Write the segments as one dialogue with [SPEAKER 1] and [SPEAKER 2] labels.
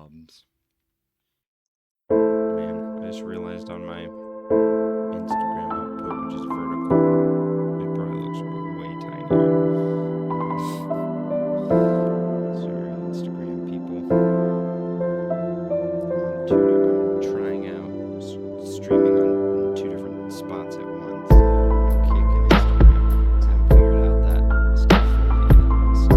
[SPEAKER 1] knobs. Man, I just realized on my Instagram output, which is vertical, it probably looks way tinier. Sorry, Instagram people. I'm trying out streaming on 2 different spots at once. Kick and Instagram. I haven't figured out that stuff fully yet. So.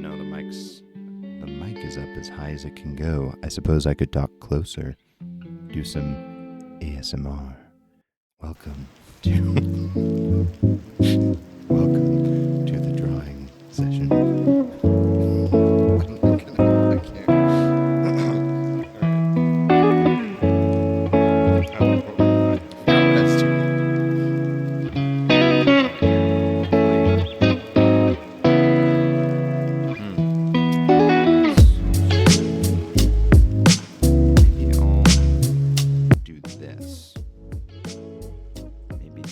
[SPEAKER 1] No, the mic is up as high as it can go. I suppose I could talk closer, do some ASMR. Welcome to welcome to the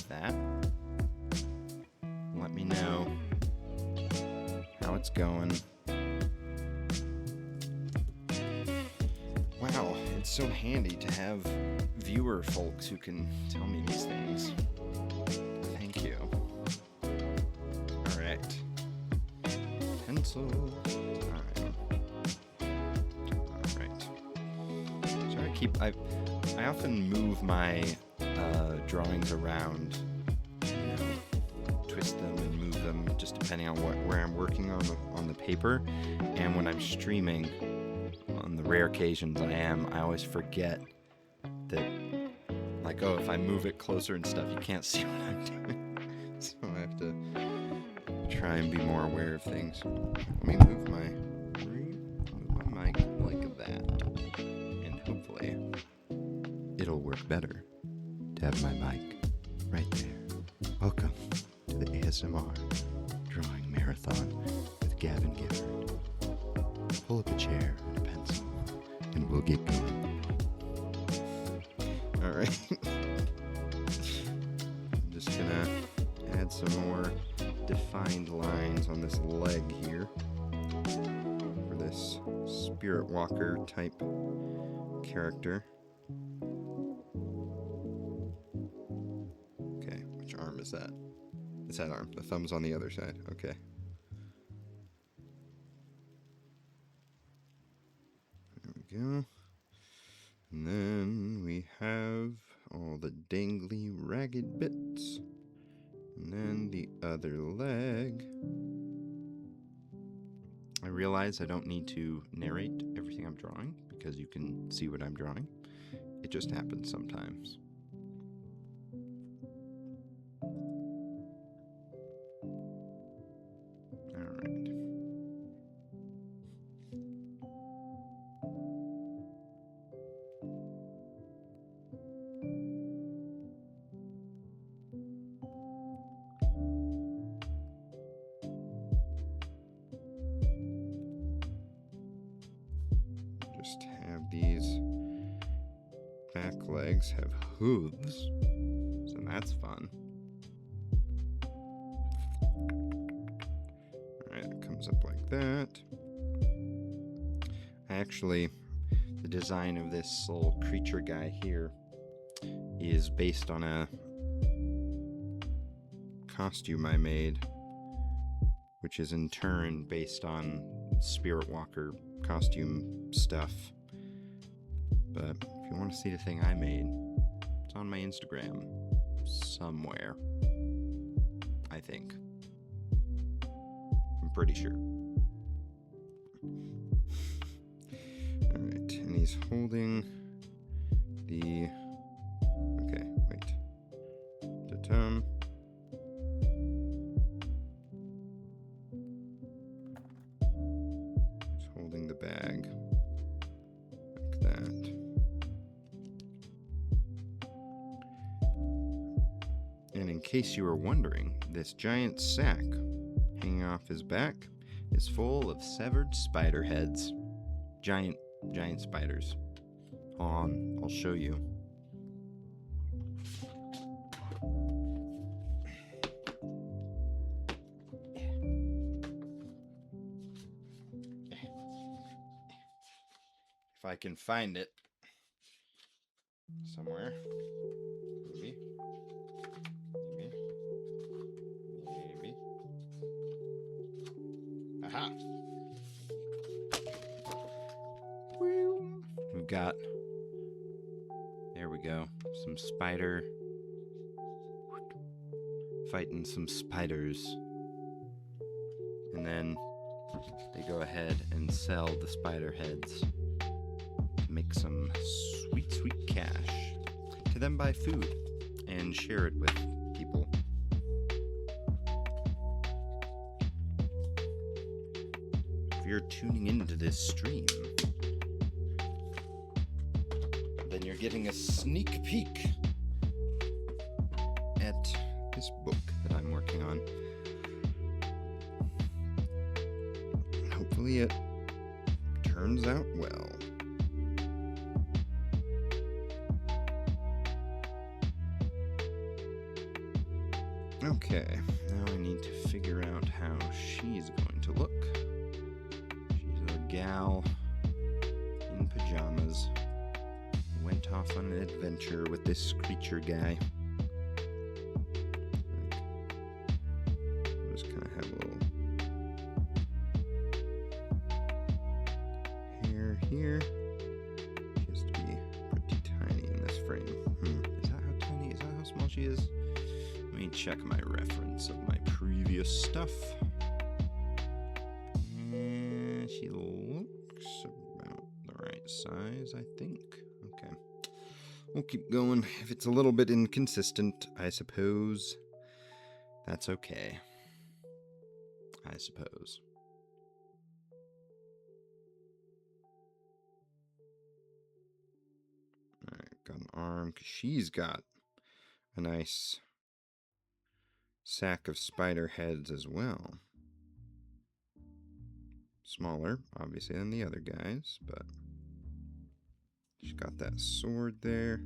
[SPEAKER 1] that. Let me know how it's going. Wow, it's so handy to have viewer folks who can tell me these things. Thank you. Alright. Pencil. Alright. So I often move my drawings around, twist them and move them just depending on where I'm working on the paper. And when I'm streaming, on the rare occasions I always forget that, like, oh, if I move it closer and stuff, you can't see what I'm doing. So I have to try and be more aware of things. Let me move my mic like that, and hopefully it'll work better to have my mic right there. Welcome to the ASMR Drawing Marathon with Gavin Gifford. Pull up a chair and a pencil, and we'll get going. Alright. I'm just gonna add some more defined lines on this leg here for this Spirit Walker type character. Okay, which arm is that? It's that arm. The thumb's on the other side. Okay. There we go. And then we have all the dangly, ragged bits. And then the other leg. I realize I don't need to narrate everything I'm drawing because you can see what I'm drawing. It just happens sometimes. Alright. Just have these back legs have hooves, so that's fun. Alright, it comes up like that. Actually, the design of this little creature guy here is based on a costume I made, which is in turn based on Spirit Walker costume stuff. But if you want to see the thing I made, it's on my Instagram somewhere, I think. I'm pretty sure. Alright, and he's holding the... Okay, wait. Ta-tum. He's holding the bag like that. And in case you were wondering, this giant sack hanging off his back is full of severed spider heads. Giant spiders. Hold on, I'll show you. If I can find it somewhere. Maybe. Aha! We've got, there we go, some spider, fighting some spiders. And then they go ahead and sell the spider heads to make some sweet, sweet cash. To then buy food and share it with people. If you're tuning into this stream, then you're getting a sneak peek at this book that I'm working on. And hopefully it turns out well. Okay, now I need to figure out how she's going to look. She's a gal in pajamas. Went off on an adventure with this creature guy. We'll just kind of have a little hair here. She has to be pretty tiny in this frame. Is that how tiny? Is that how small she is? Let me check my reference of my previous stuff. And she looks about the right size, I think. Okay. We'll keep going. If it's a little bit inconsistent, I suppose that's okay. I suppose. Alright, got an arm, 'cause she's got a nice sack of spider heads as well. Smaller, obviously, than the other guys, but she's got that sword there.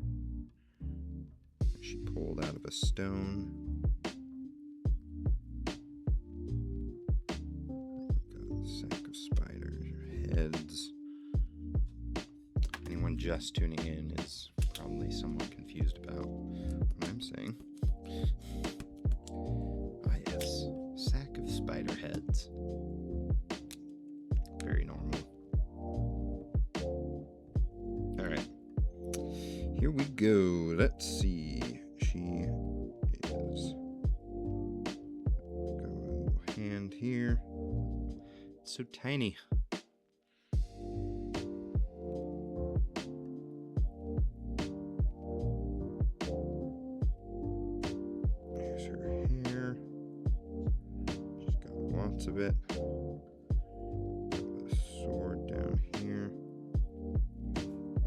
[SPEAKER 1] She pulled out of a stone. Got a sack of spiders or heads. Anyone just tuning in is probably somewhat confused about what I'm saying. Ah, yes. Sack of spider heads. Very normal. Alright. Here we go. Let's see. She is. Got a little hand here. It's so tiny. Here's her hair. She's got lots of it. The sword down here.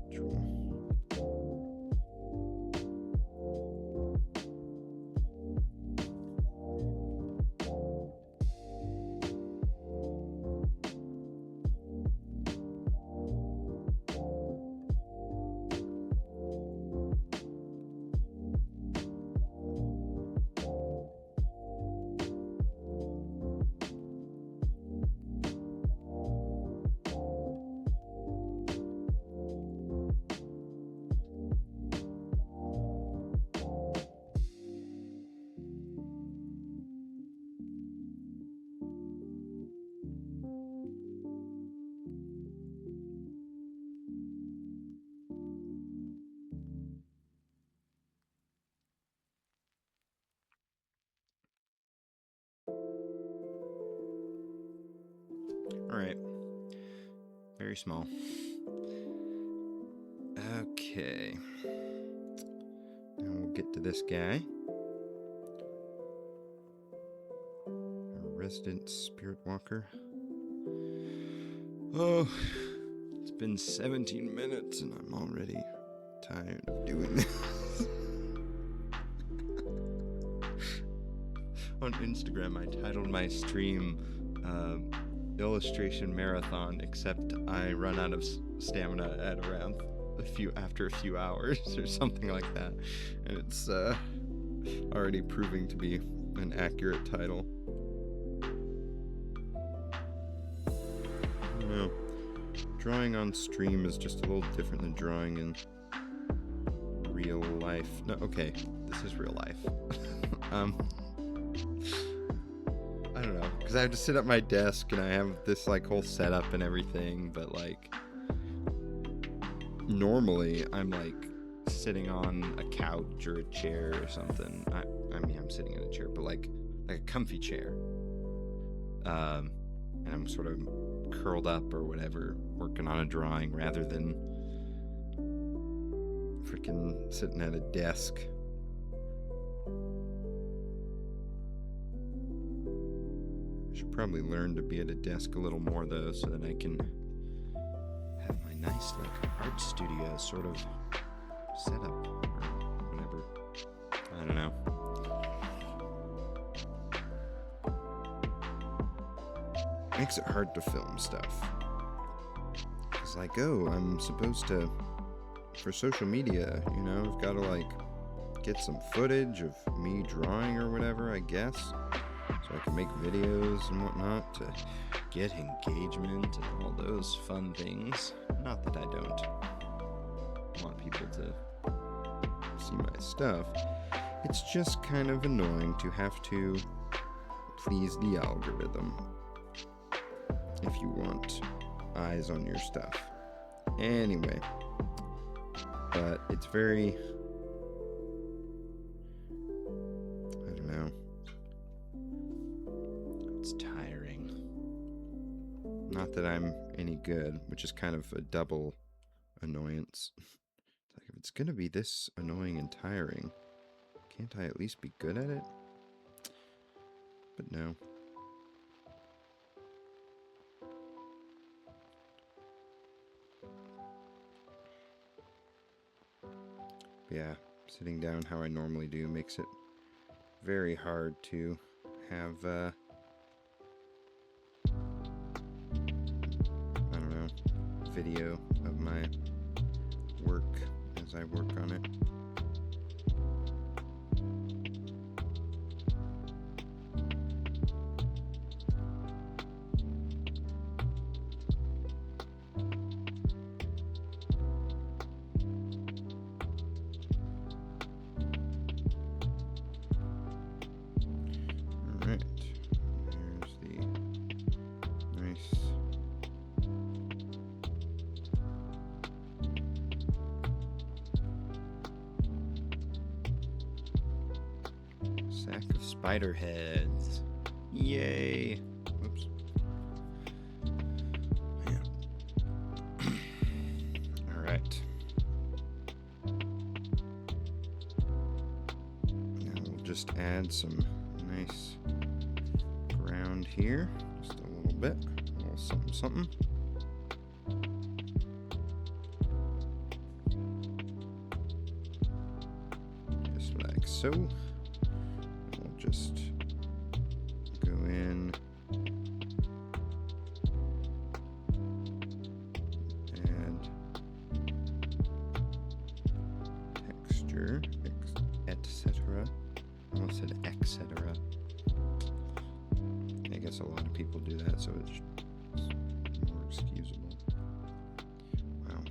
[SPEAKER 1] Which will Alright. Very small. Okay. Now we'll get to this guy. A resident spirit walker. Oh, it's been 17 minutes and I'm already tired of doing this. On Instagram, I titled my stream Illustration Marathon, except I run out of stamina at around after a few hours or something like that, and it's already proving to be an accurate title. I don't know. Drawing on stream is just a little different than drawing in real life. No, okay, this is real life. I don't know, because I have to sit at my desk and I have this like whole setup and everything, but like normally I'm like sitting on a couch or a chair or something. I mean I'm sitting in a chair, but like a comfy chair, and I'm sort of curled up or whatever, working on a drawing rather than freaking sitting at a desk. I should probably learn to be at a desk a little more though, so that I can have my nice like art studio sort of set up or whatever. I don't know. Makes it hard to film stuff. Cause like, oh, I'm supposed to, for social media, you know, I've got to like get some footage of me drawing or whatever, I guess, so I can make videos and whatnot to get engagement and all those fun things. Not that I don't want people to see my stuff. It's just kind of annoying to have to please the algorithm if you want eyes on your stuff. Anyway, but it's very, I don't know, it's tiring. Not that I'm any good, which is kind of a double annoyance. It's like, if it's gonna be this annoying and tiring, can't I at least be good at it? But no. Yeah, sitting down how I normally do makes it very hard to have, I don't know, video of my work as I work on it. Alright, there's the nice sack of spider heads. Yay! Whoops. Man. Alright. Now we'll just add some nice ground here, just a little bit, a little something something. Just like so. We'll just go in and texture, etc. I almost said etc. I guess a lot of people do that, so it's more excusable. Wow.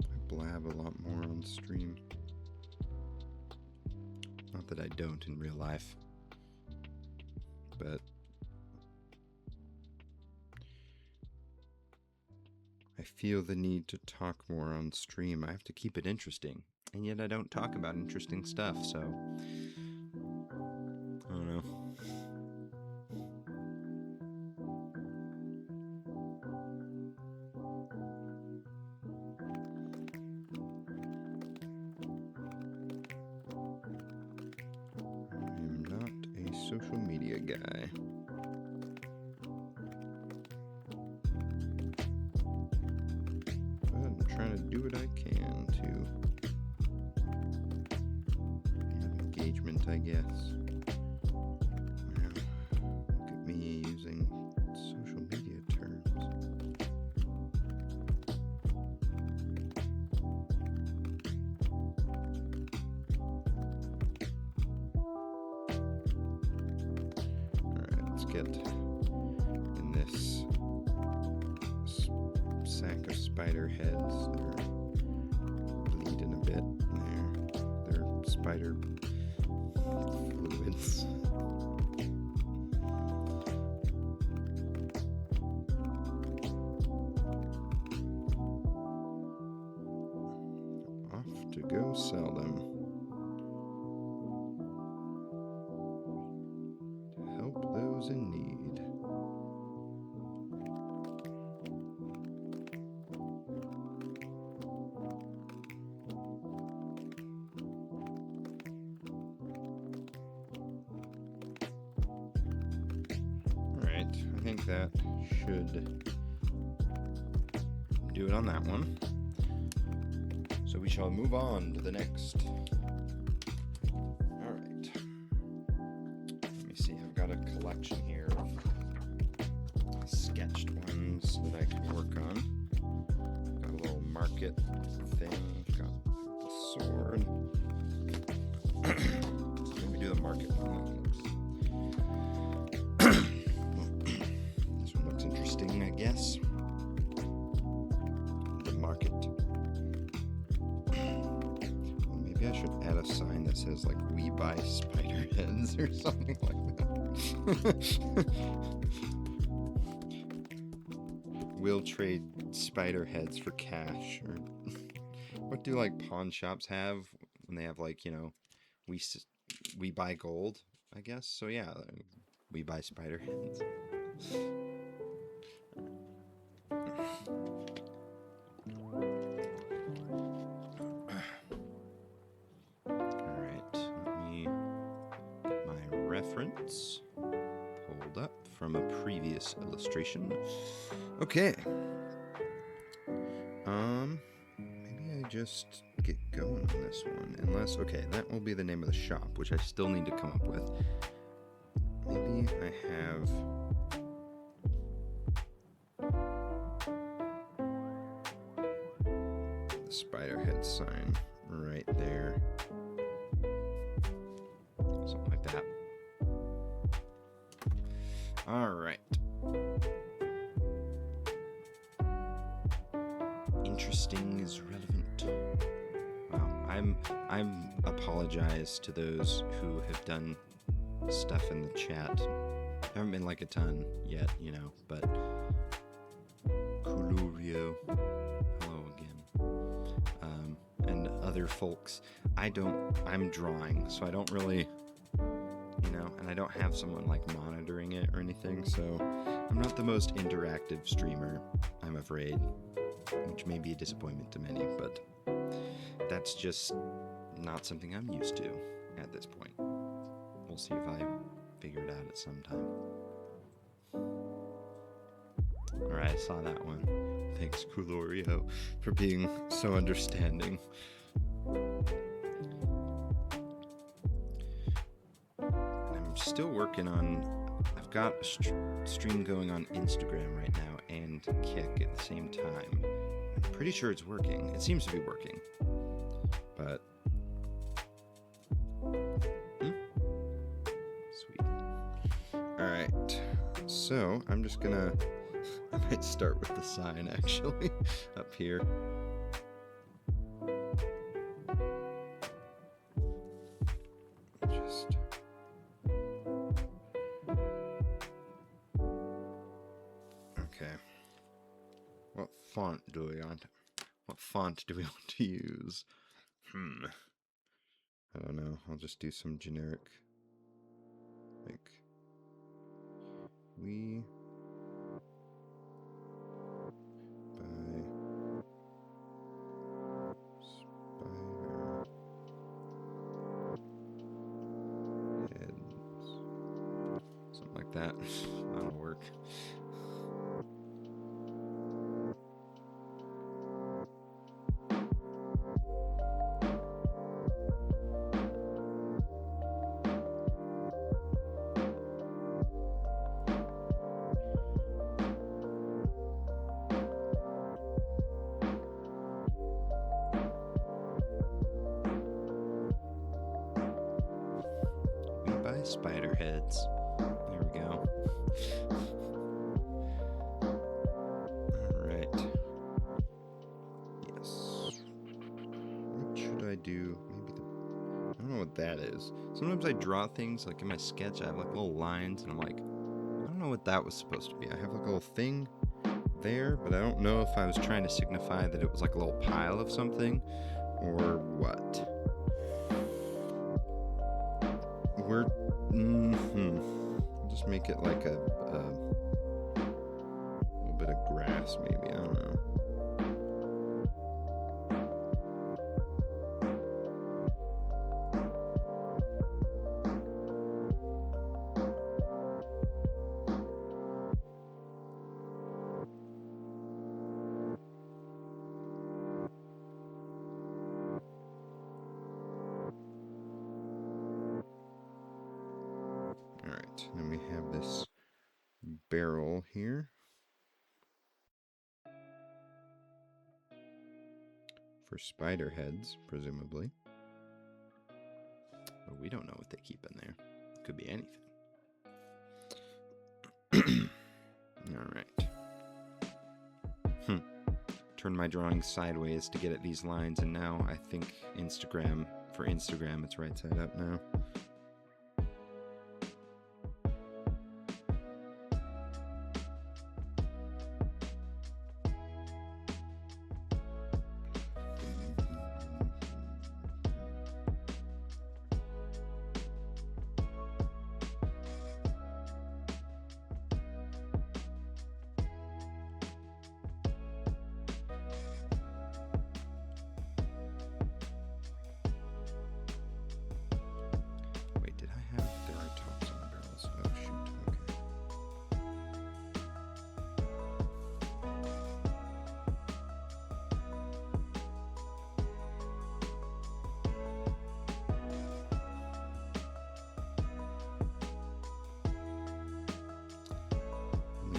[SPEAKER 1] I blab a lot more on stream. Not that I don't in real life, but I feel the need to talk more on stream. I have to keep it interesting, and yet I don't talk about interesting stuff, so I don't know. I'm not a social media guy. But I'm trying to do what I can to have engagement, I guess. Wow. Look at me using social media terms. Alright, let's get in this sack of spider heads. They're bleeding a bit there. They're spider fluids. Off to go sell them. To help those in need. Alright, I think that should do it on that one. So we shall move on to the next. Alright. Let me see, I've got a collection here of sketched ones that I can work on. Got a little market thing, got the sword. Maybe do the market one. This one looks interesting, I guess. The market. Well, maybe I should add a sign that says like "We buy spider heads" or something like that. We'll trade spider heads for cash. Or what do like pawn shops have when they have like, you know, we buy gold, I guess. So yeah, we buy spider heads. Alright, let me get my reference pulled up from a previous illustration. Okay. Maybe I just get going on this one. Unless, okay, that will be the name of the shop, which I still need to come up with. Maybe I have... the spider head sign right there. Something like that. Alright. Interesting is relevant. Wow, I'm apologize to those who have done stuff in the chat. There haven't been like a ton yet, you know, but Colorio, hello again. And other folks. I'm drawing, so I don't really, you know, and I don't have someone like monitoring it or anything, so I'm not the most interactive streamer, I'm afraid, which may be a disappointment to many, but that's just not something I'm used to at this point. We'll see if I figure it out at some time. Alright, I saw that one. Thanks, Colorio, for being so understanding. I'm still working on... I've got a stream going on Instagram right now and Kick at the same time. I'm pretty sure it's working. It seems to be working. But... Sweet. Alright. So, I'm just gonna... I might start with the sign, actually, up here. Just... Okay. What font do we want? What font do we want to use? I don't know. I'll just do some generic. Like... We... buy... spider... heads... something like that. That'll work. We buy spider heads. There we go. Alright. Yes. What should I do? Maybe I don't know what that is. Sometimes I draw things, like in my sketch, I have like little lines, and I'm like, I don't know what that was supposed to be. I have like a little thing there, but I don't know if I was trying to signify that it was like a little pile of something, or what. I'll just make it like a little bit of grass, maybe. I don't know. Alright, then we have this barrel here for spider heads, presumably. we don't know what they keep in there. Could be anything. All right. Turn my drawing sideways to get at these lines, and now I think for Instagram, it's right side up now.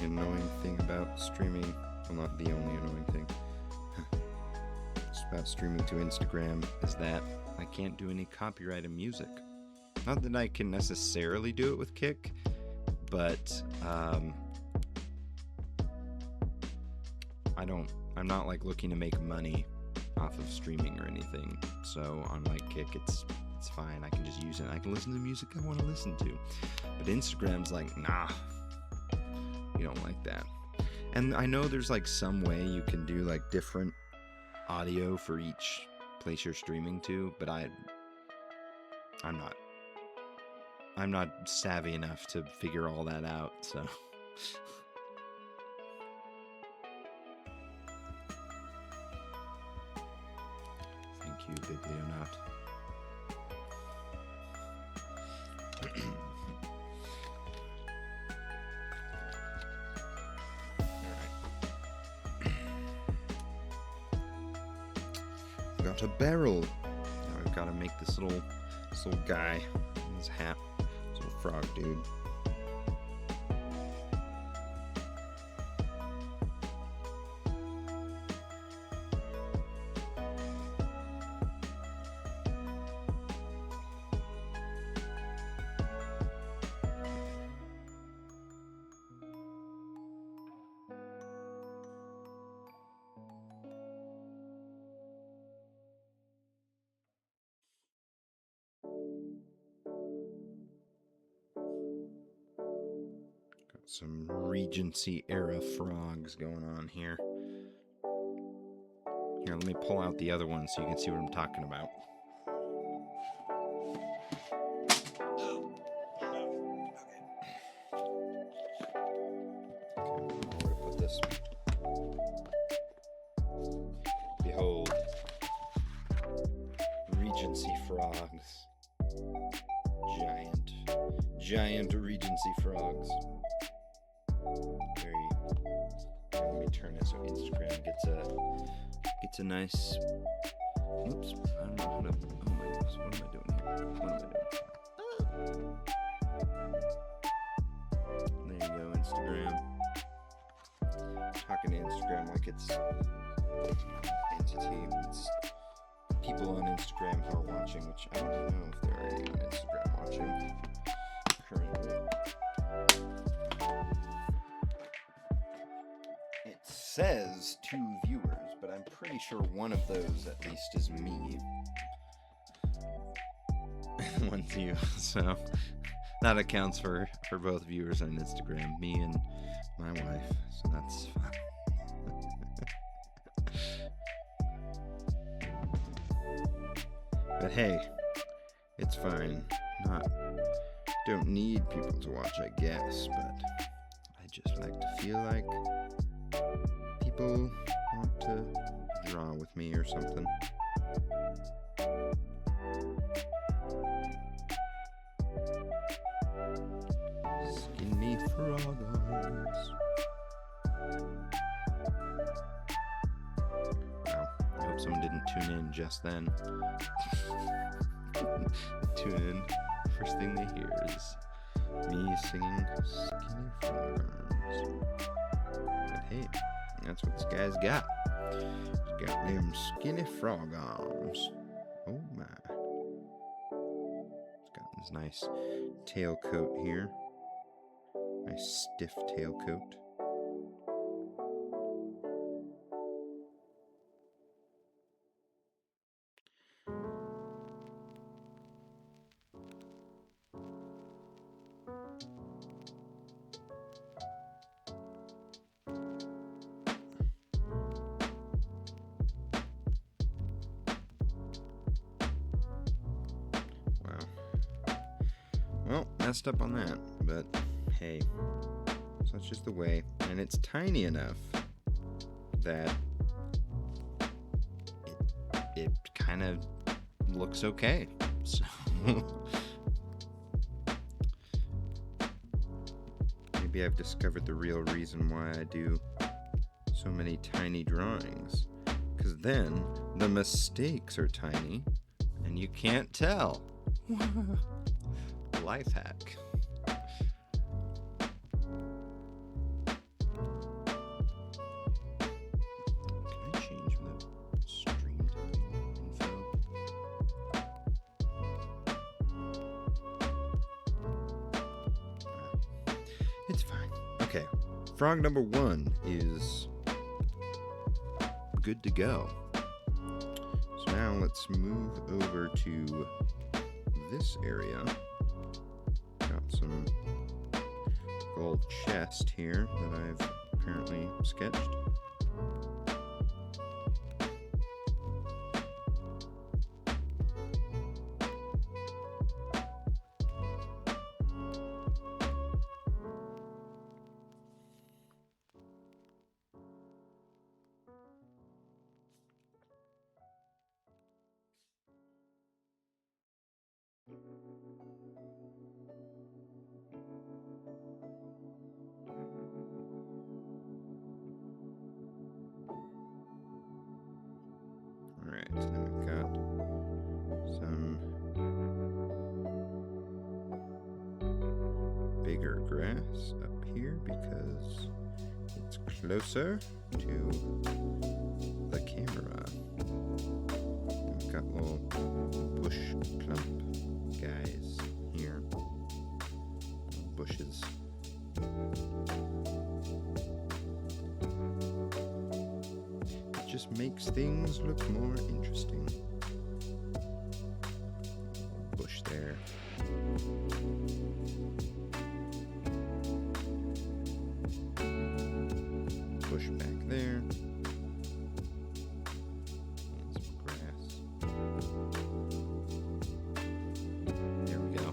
[SPEAKER 1] Annoying thing about streaming, well, not the only annoying thing, just about streaming to Instagram is that I can't do any copyrighted music. Not that I can necessarily do it with Kick, but I'm not like looking to make money off of streaming or anything. So on like Kick, it's fine. I can just use it. I can listen to the music I want to listen to. But Instagram's like, nah. You don't like that. And I know there's like some way you can do like different audio for each place you're streaming to, but I'm not savvy enough to figure all that out, so thank you, Biblionaut. Got a barrel. Now I've got to make this little guy in his hat, this little frog dude. Some Regency era frogs going on here. Here, let me pull out the other one so you can see what I'm talking about. Okay, where to put this? Behold, Regency frogs. Giant Regency frogs. Let me turn it so Instagram gets a nice. Oops, I don't know how to. Oh my goodness, what am I doing here? There you go, Instagram. Talking to Instagram like it's an entity. It's people on Instagram who are watching, which I don't know if there are any on Instagram watching currently. Says 2 viewers, but I'm pretty sure one of those at least is me. One's you, so that accounts for both viewers on Instagram, me and my wife, so that's fine. But hey, it's fine. Don't need people to watch, I guess, but I just like to feel like people want to draw with me or something. Skinny frog arms. Wow, I hope someone didn't tune in just then. Tune in. First thing they hear is me singing Skinny Frog Arms. But hey, that's what this guy's got. He's got them skinny frog arms. Oh my. This nice tail coat here. Nice stiff tail coat. Well, messed up on that, but hey, so that's just the way. And it's tiny enough that it kind of looks okay. So maybe I've discovered the real reason why I do so many tiny drawings. Because then the mistakes are tiny and you can't tell. Life hack. Can I change the stream info? It's fine. Okay. Frog number 1 is good to go. So now let's move over to this area. Got some gold chest here that I've apparently sketched. Alright, so then we've got some bigger grass up here because it's closer to the camera. And we've got little bush clump guys here. Bushes. Just makes things look more interesting. Bush there. Bush back there. And some grass. There we go.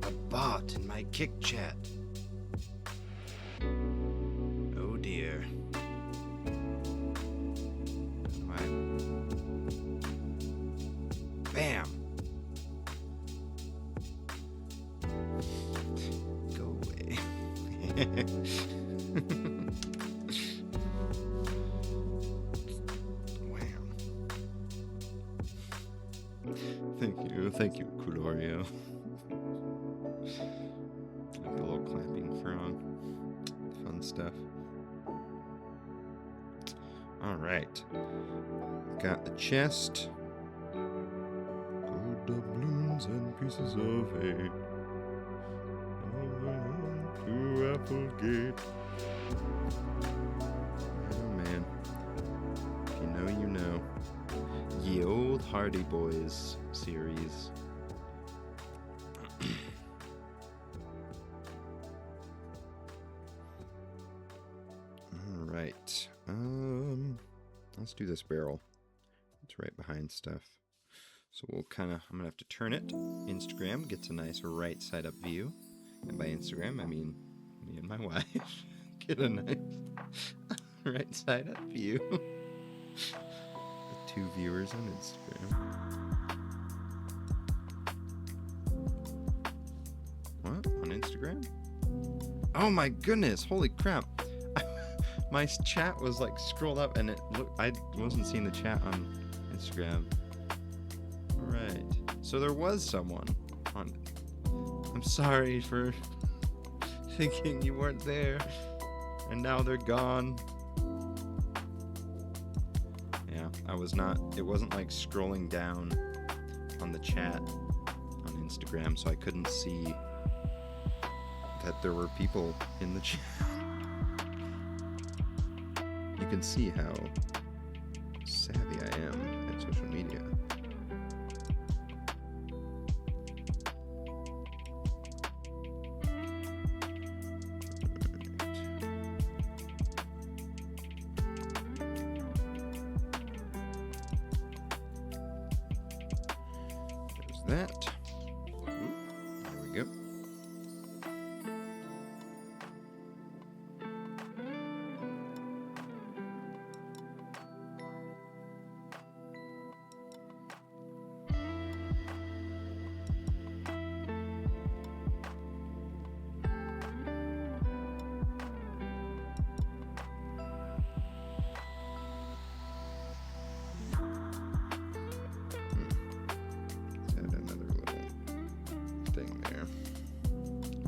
[SPEAKER 1] A bot in my Kick chat. Dear. Bam! Go away. Wham. Thank you, Culorio. Like the little clapping frog. Fun stuff. Alright. Got the chest. Gold doubloons and pieces of hay. To Applegate. Oh man. If you know, you know. Ye Old Hardy Boys series. Alright. Let's do this barrel. It's right behind stuff. So we'll I'm gonna have to turn it. Instagram gets a nice right side up view. And by Instagram, I mean me and my wife get a nice right side up view. The 2 viewers on Instagram. What? On Instagram? Oh my goodness, holy crap. My chat was like scrolled up and I wasn't seeing the chat on Instagram. Right. So there was someone on. I'm sorry for thinking you weren't there. And now they're gone. Yeah, it wasn't like scrolling down on the chat on Instagram, so I couldn't see that there were people in the chat. You can see how savvy I am at social media. That. There we go.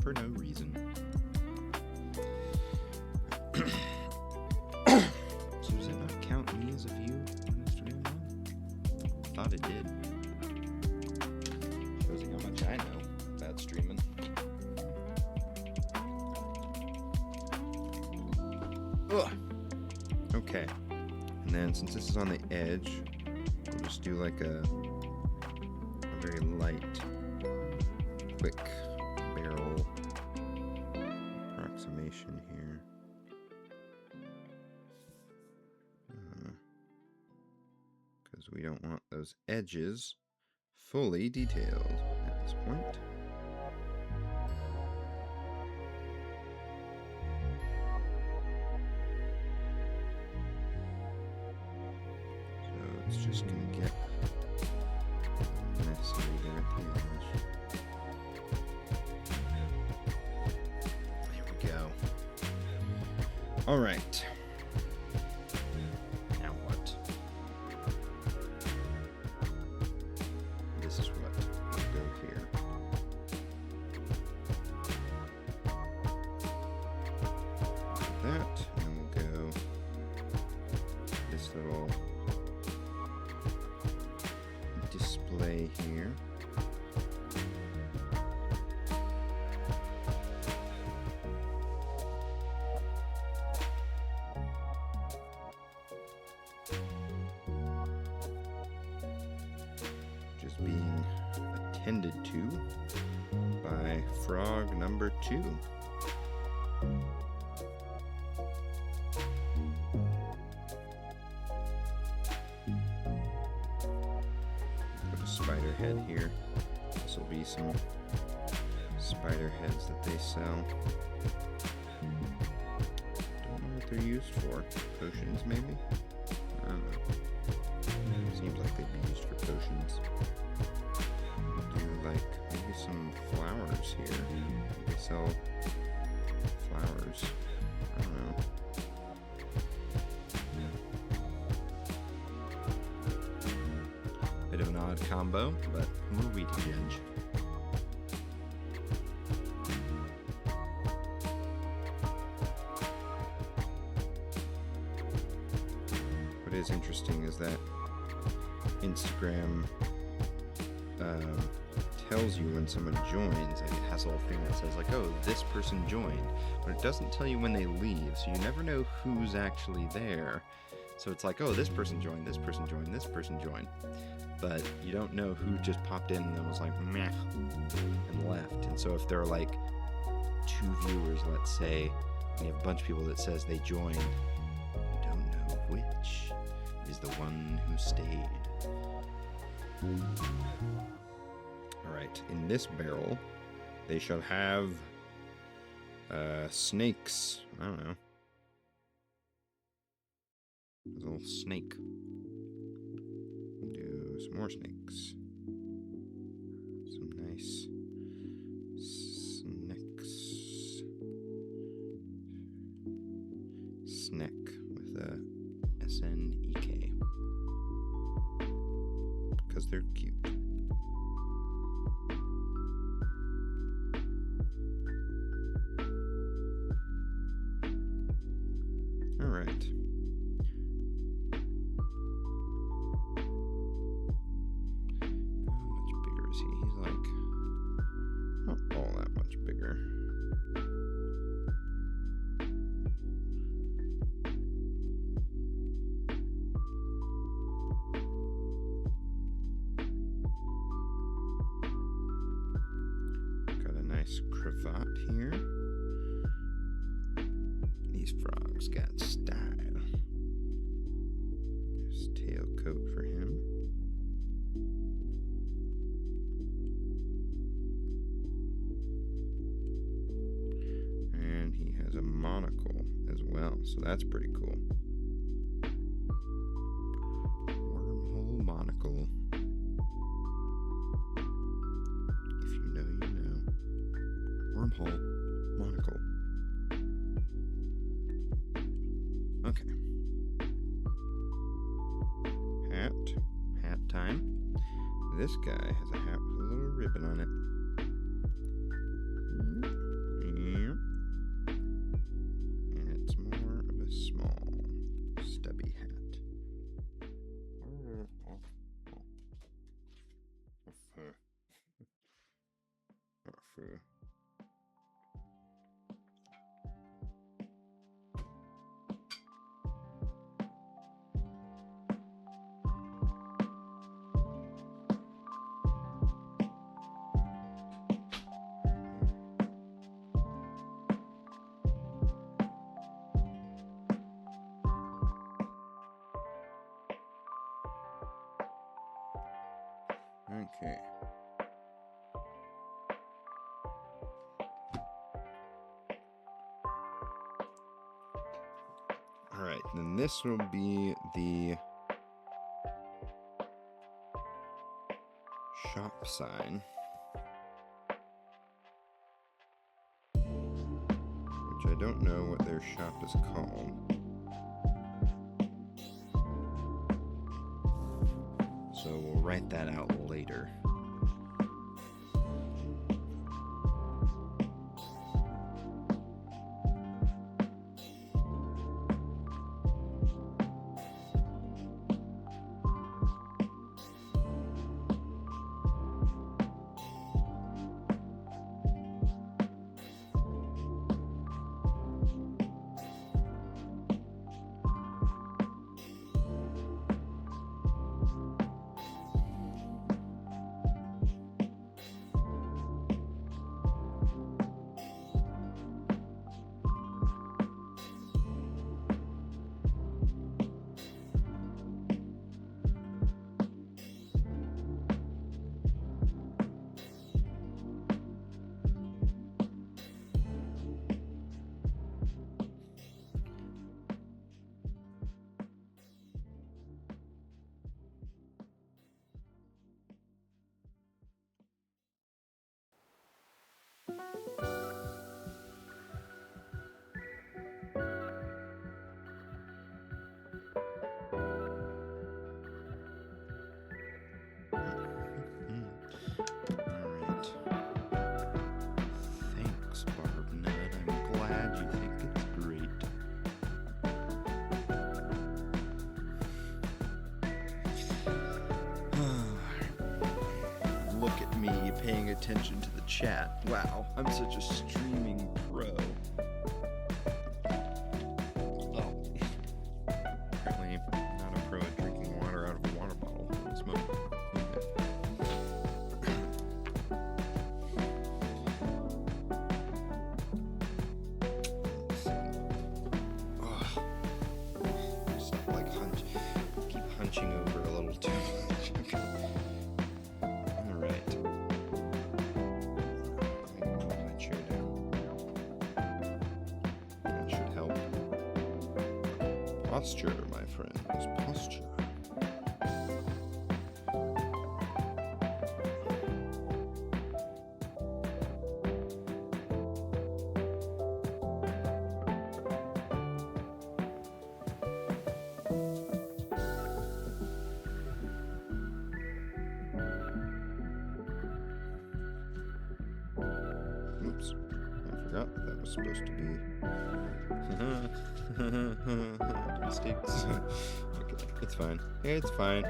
[SPEAKER 1] For no reason. So does it not count me as a view on Instagram now? Thought it did. Shows you how much I know about streaming. Ugh. Okay. And then since this is on the edge, we'll just do like a very light, quick barrel approximation here. Because we don't want those edges fully detailed at this point. So it's just going to get messy there at the edge. All right. Now what? This is what will go here. That, and we'll go this little display here. Being attended to by frog number 2. Put a spider head here. This will be some spider heads that they sell. Don't know what they're used for. Potions, maybe? I don't know. Seems like they'd be used for potions. Do like maybe some flowers here. They sell flowers. I don't know. Bit of an odd combo, but who are we to judge? What is interesting is that Instagram tells you when someone joins. Like, it has a little thing that says like, oh, this person joined, but it doesn't tell you when they leave, so you never know who's actually there. So it's like, oh, this person joined, this person joined, this person joined, but you don't know who just popped in and was like meh and left. And so if there are like 2 viewers, let's say, and you have a bunch of people that says they joined, you don't know which is the one who stayed. Alright, in this barrel, they shall have snakes. I don't know. There's a little snake. We'll do some more snakes. Some nice snakes. Snack with a S-N-E-K. Because they're cute. Alright. See, he's like not all that much bigger. Got a nice cravat here. These frogs got style. There's tail coat for him. And he has a monocle as well, so that's pretty cool. Wormhole monocle. If you know, you know. Wormhole monocle. Okay. Hat time. This guy has a hat with a little ribbon on it. And it's more of a small, stubby hat. Okay. All right, then this will be the shop sign, which I don't know what their shop is called. So we'll write that out later. Paying attention to the chat. Wow, I'm such a streaming pro. Oh. Apparently not a pro at drinking water out of a water bottle at this moment. Oh. Stop like keep hunching over a little too much. Alright. Posture, my friends, posture. Oops, I forgot that was supposed to be. Mistakes. Okay, it's fine. It's fine.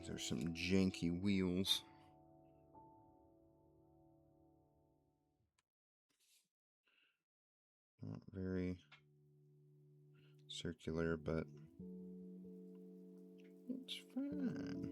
[SPEAKER 1] These are some janky wheels. Not very circular, but it's fun.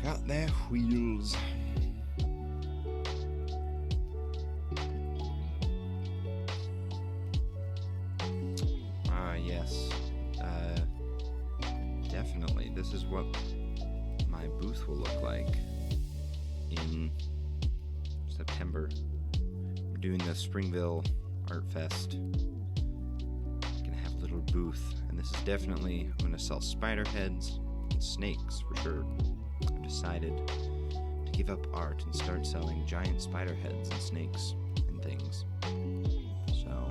[SPEAKER 1] Got their wheels. Yes. Definitely. This is what my booth will look like in September. We're doing the Springville Art Fest. Gonna have a little booth, and this is definitely, I'm gonna sell spider heads and snakes for sure. I've decided to give up art and start selling giant spider heads and snakes and things. So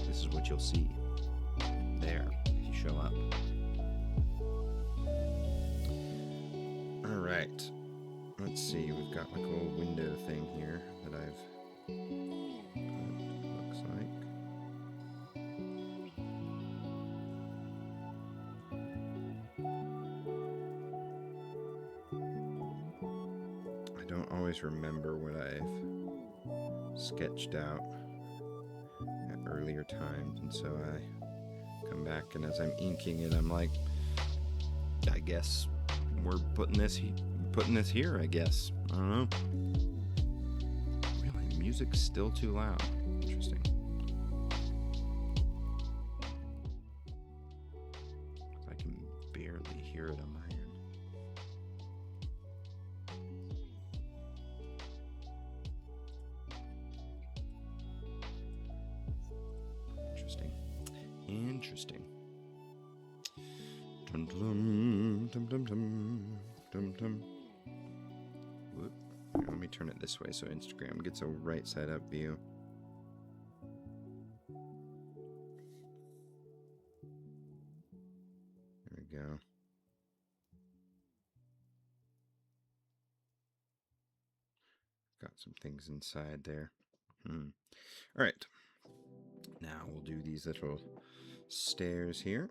[SPEAKER 1] this is what you'll see there if you show up. Alright, let's see, we've got like a little window thing here that I've put, looks like. I don't always remember what I've sketched out at earlier times, and so I come back, and as I'm inking it, I'm like, I guess we're putting this here, I guess. I don't know. Really, music's still too loud. Interesting. I can barely hear it on my end. Interesting. Dum dum dum dum dum dum dum. Whoop. Here, let me turn it this way so Instagram gets a right side up view. There we go. Got some things inside there. All right. Now we'll do these little stairs here.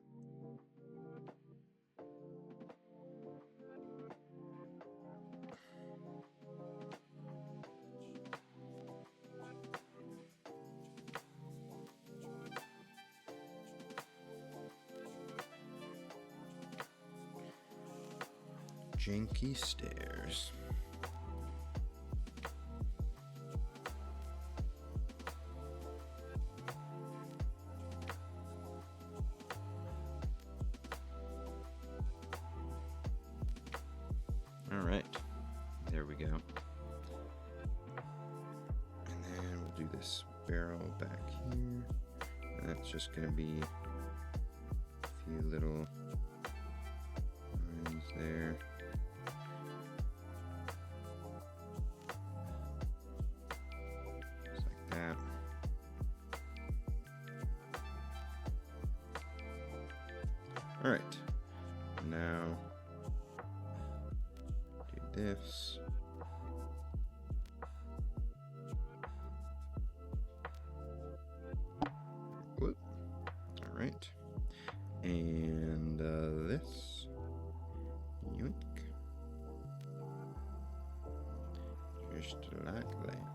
[SPEAKER 1] Janky stairs. All right, there we go. And then we'll do this barrel back here. And that's just gonna be a few little lines there. Just like that. All right, now this. Whoop. All right. And this. Yoink. Just like that.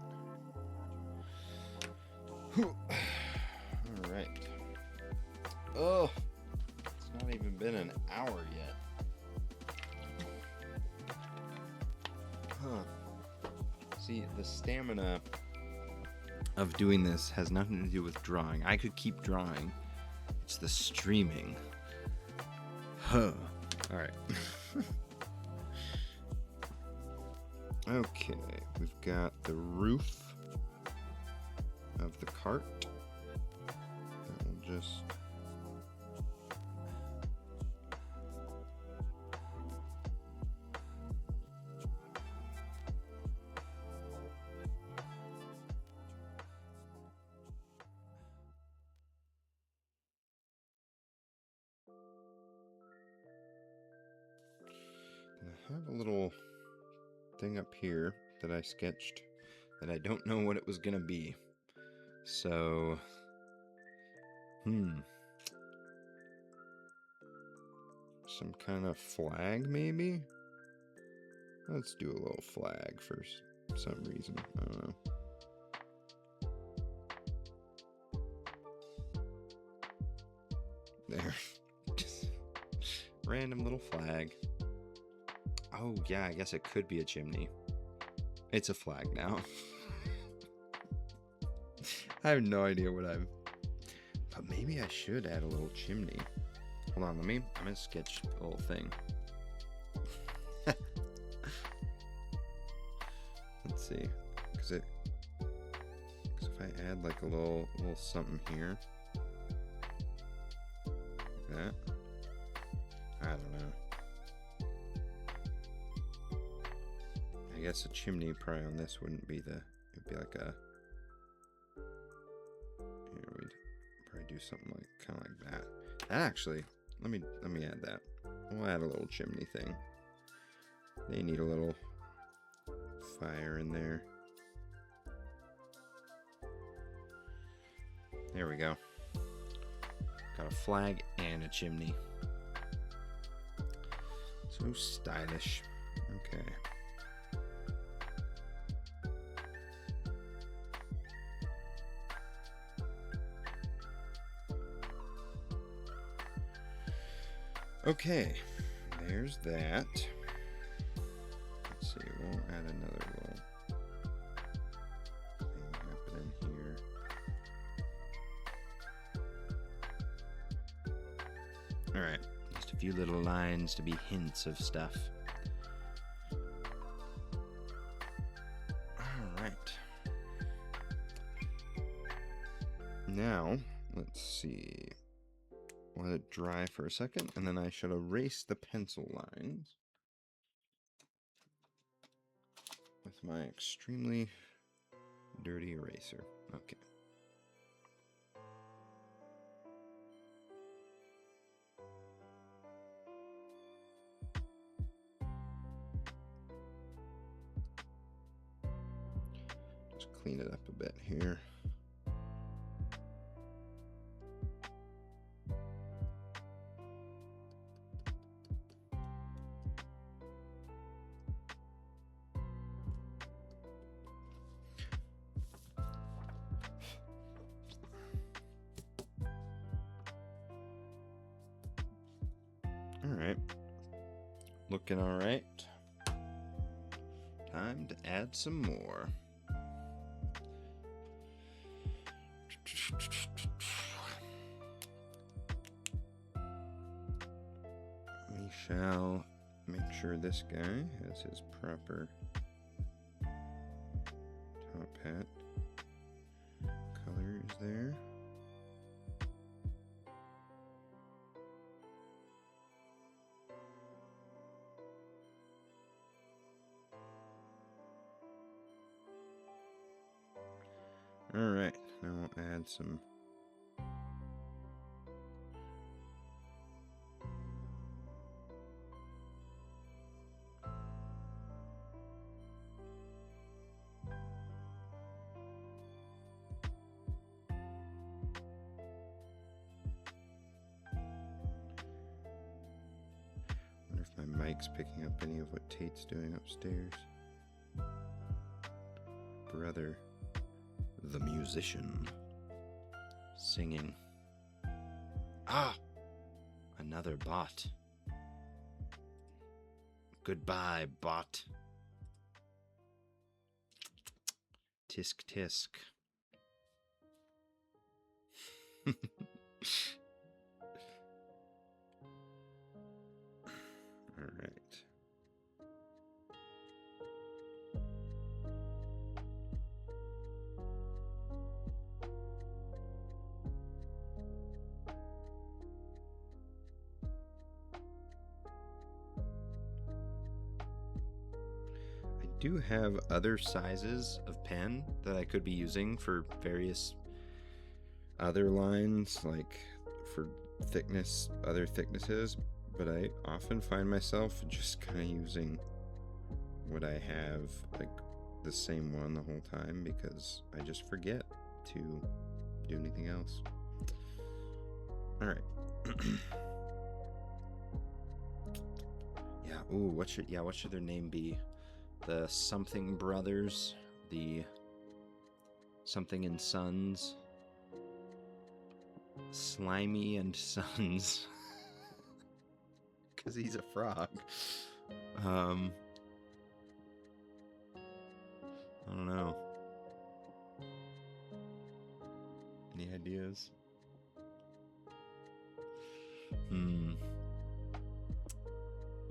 [SPEAKER 1] All right. Oh, it's not even been an hour yet. See, the stamina of doing this has nothing to do with drawing. I could keep drawing. It's the streaming. All right. Okay, we've got the roof of the cart. That will just have a little thing up here that I sketched that I don't know what it was gonna be. So, some kind of flag maybe? Let's do a little flag for some reason. I don't know. There. Just random little flag. Oh, yeah, I guess it could be a chimney. It's a flag now. I have no idea what but maybe I should add a little chimney. Hold on, I'm gonna sketch a little thing. Let's see, because if I add like a little something here, like that, I don't know. I guess a chimney probably on this wouldn't be it'd be like a, here we'd probably do something like kind of like that. That actually, let me add that. We'll add a little chimney thing. They need a little fire in there. There we go. Got a flag and a chimney. So stylish. Okay. Okay, there's that. Let's see, we'll add another little thing happening here. Alright, just a few little lines to be hints of stuff. Alright. Now, let's see. Let it dry for a second, and then I should erase the pencil lines with my extremely dirty eraser. Okay. Just clean it up a bit here. Alright, looking alright. Time to add some more. We shall make sure this guy has his proper top hat. Color is there. Alright, now we'll add some wonder if my mic's picking up any of what Tate's doing upstairs. Brother, the musician, singing. Ah! Another bot. Goodbye, bot. Tisk tisk. All right. I do have other sizes of pen that I could be using for various other lines, like for other thicknesses, But I often find myself just kind of using what I have, like the same one the whole time, because I just forget to do anything else. All right. Yeah. Ooh, what should their name be? The something brothers, the something and sons, Slimy and Sons, because he's a frog. I don't know. Any ideas? I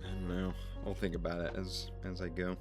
[SPEAKER 1] don't know. I'll think about it as I go.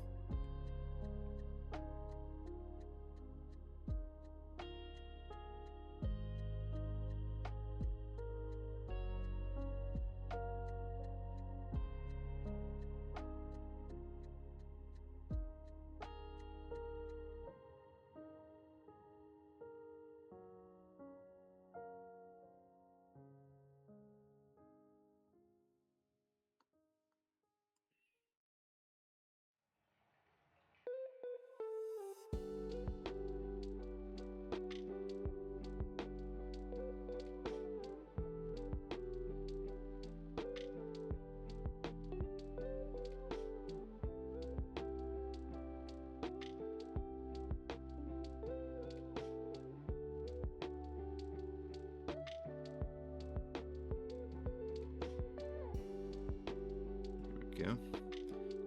[SPEAKER 1] Go.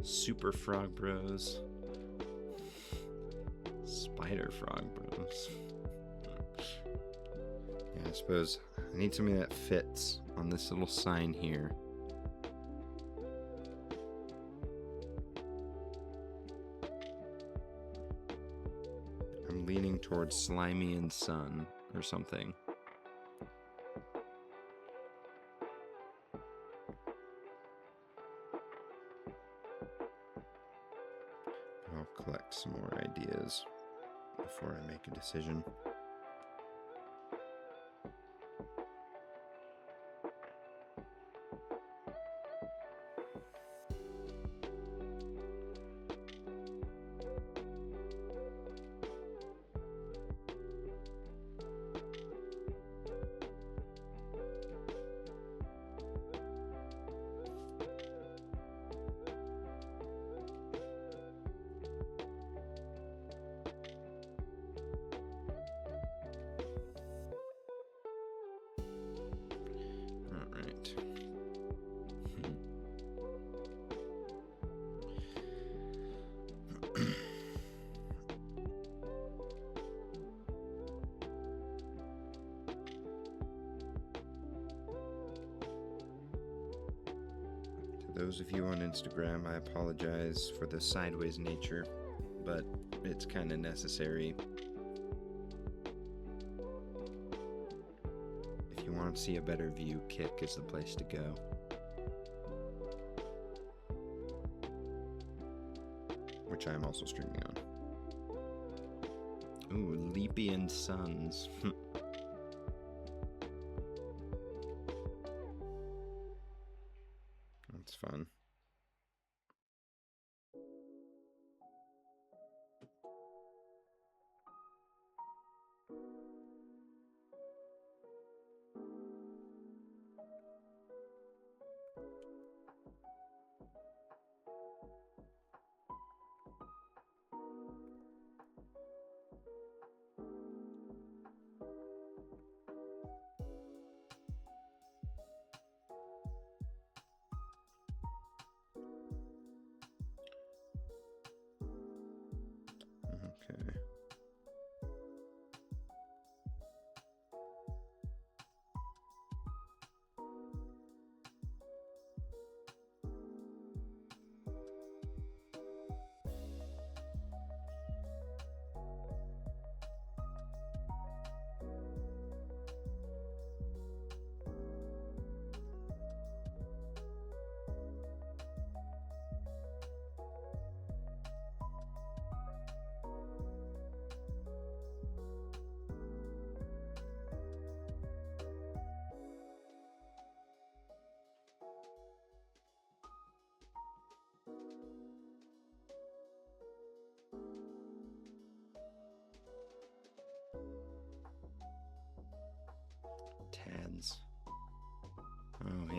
[SPEAKER 1] Super Frog Bros. Spider Frog Bros. Yeah, I suppose I need something that fits on this little sign here. I'm leaning towards Slimy and Sun or something. I'll collect some more ideas before I make a decision. Those of you on Instagram, I apologize for the sideways nature, but it's kind of necessary. If you want to see a better view, Kick is the place to go. Which I'm also streaming on. Ooh, Leapy and Sons. That's fun.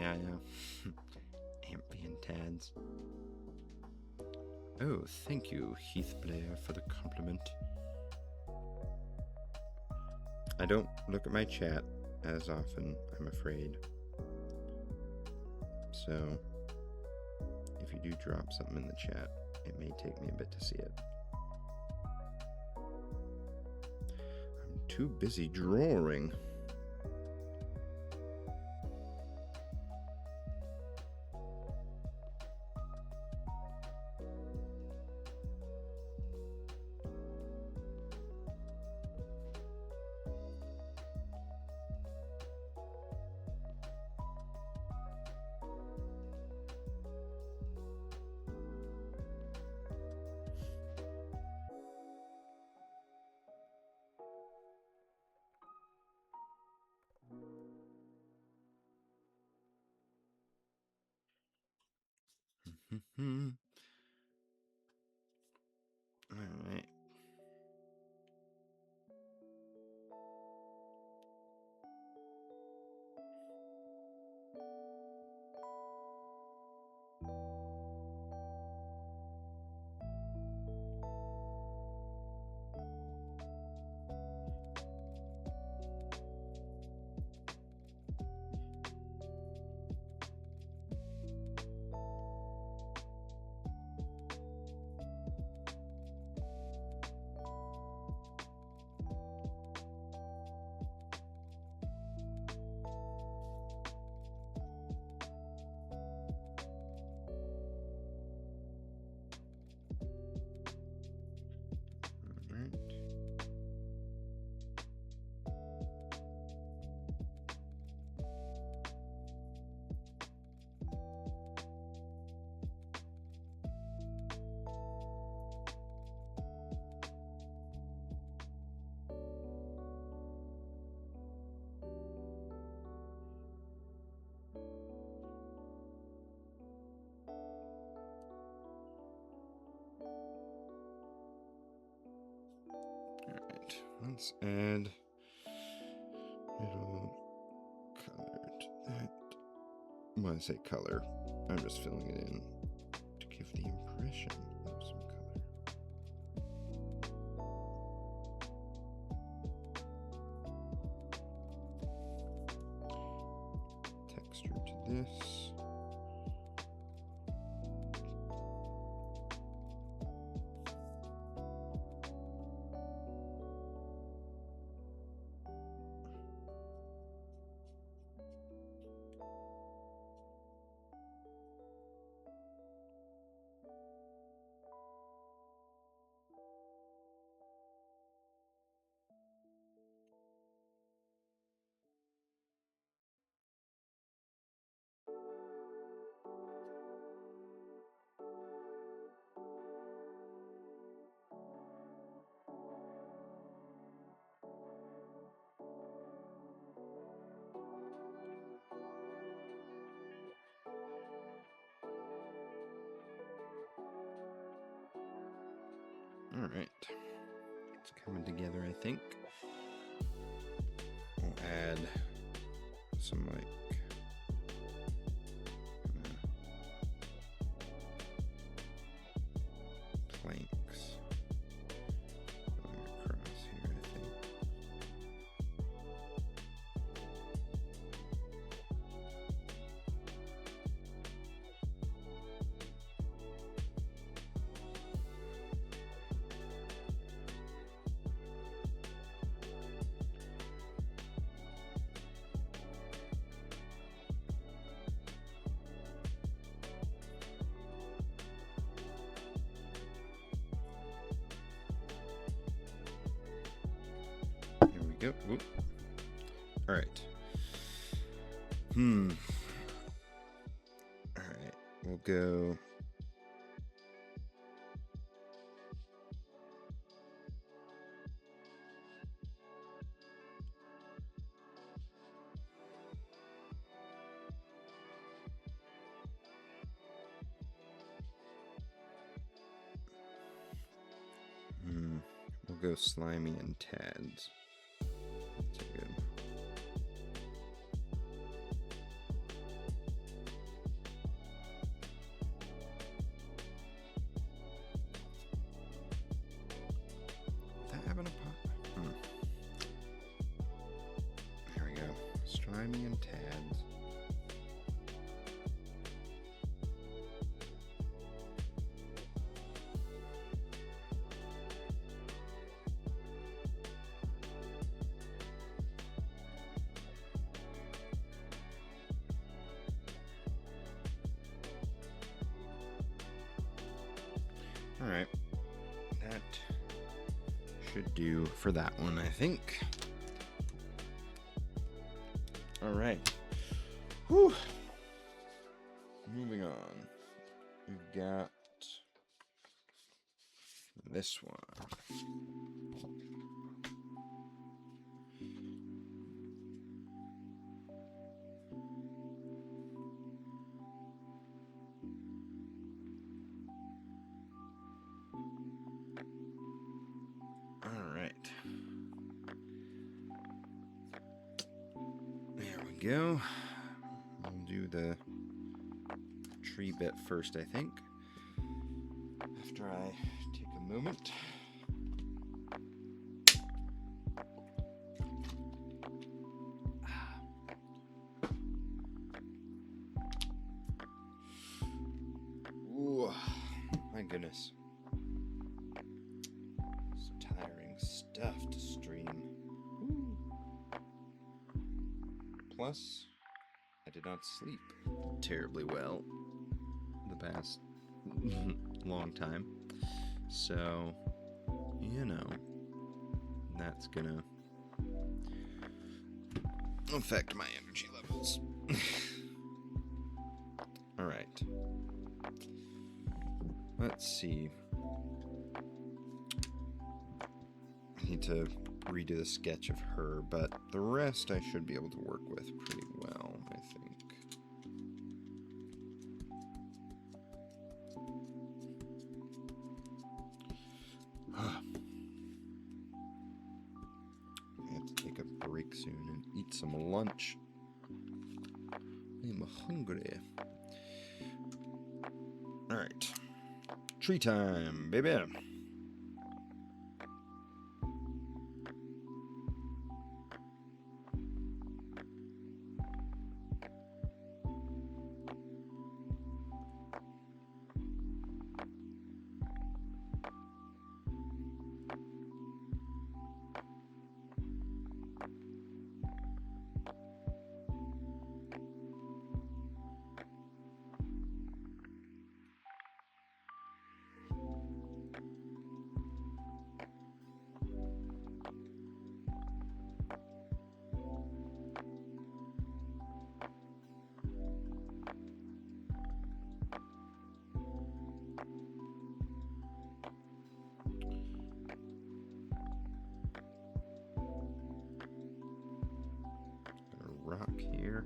[SPEAKER 1] Yeah, I know. Ambient tads. Oh, thank you, Heath Blair, for the compliment. I don't look at my chat as often, I'm afraid. So, if you do drop something in the chat, it may take me a bit to see it. I'm too busy drawing. All right. Let's add little color to that. When I say color, I'm just filling it in to give the impression of some color. Texture to this. All right, it's coming together, I think. We'll add some planks going across here, I think. Yep. Whoop. All right. All right. We'll go. We'll go slimy and tads. That's good. grimy and tads. Alright, that should do for that one, I think. Alright, whew. Moving on, we've got this one. There we go. We'll do the tree bit first, I think. After I take a moment. Ooh, my goodness. It's tiring stuff to stream. Ooh. Plus, I did not sleep terribly well the past long time. So, you know, that's gonna affect my energy levels. Alright. Let's see. I need to redo the sketch of her, but the rest I should be able to work with pretty well, I think. I have to take a break soon and eat some lunch. I'm hungry. Alright. Tree time, baby. Rock here.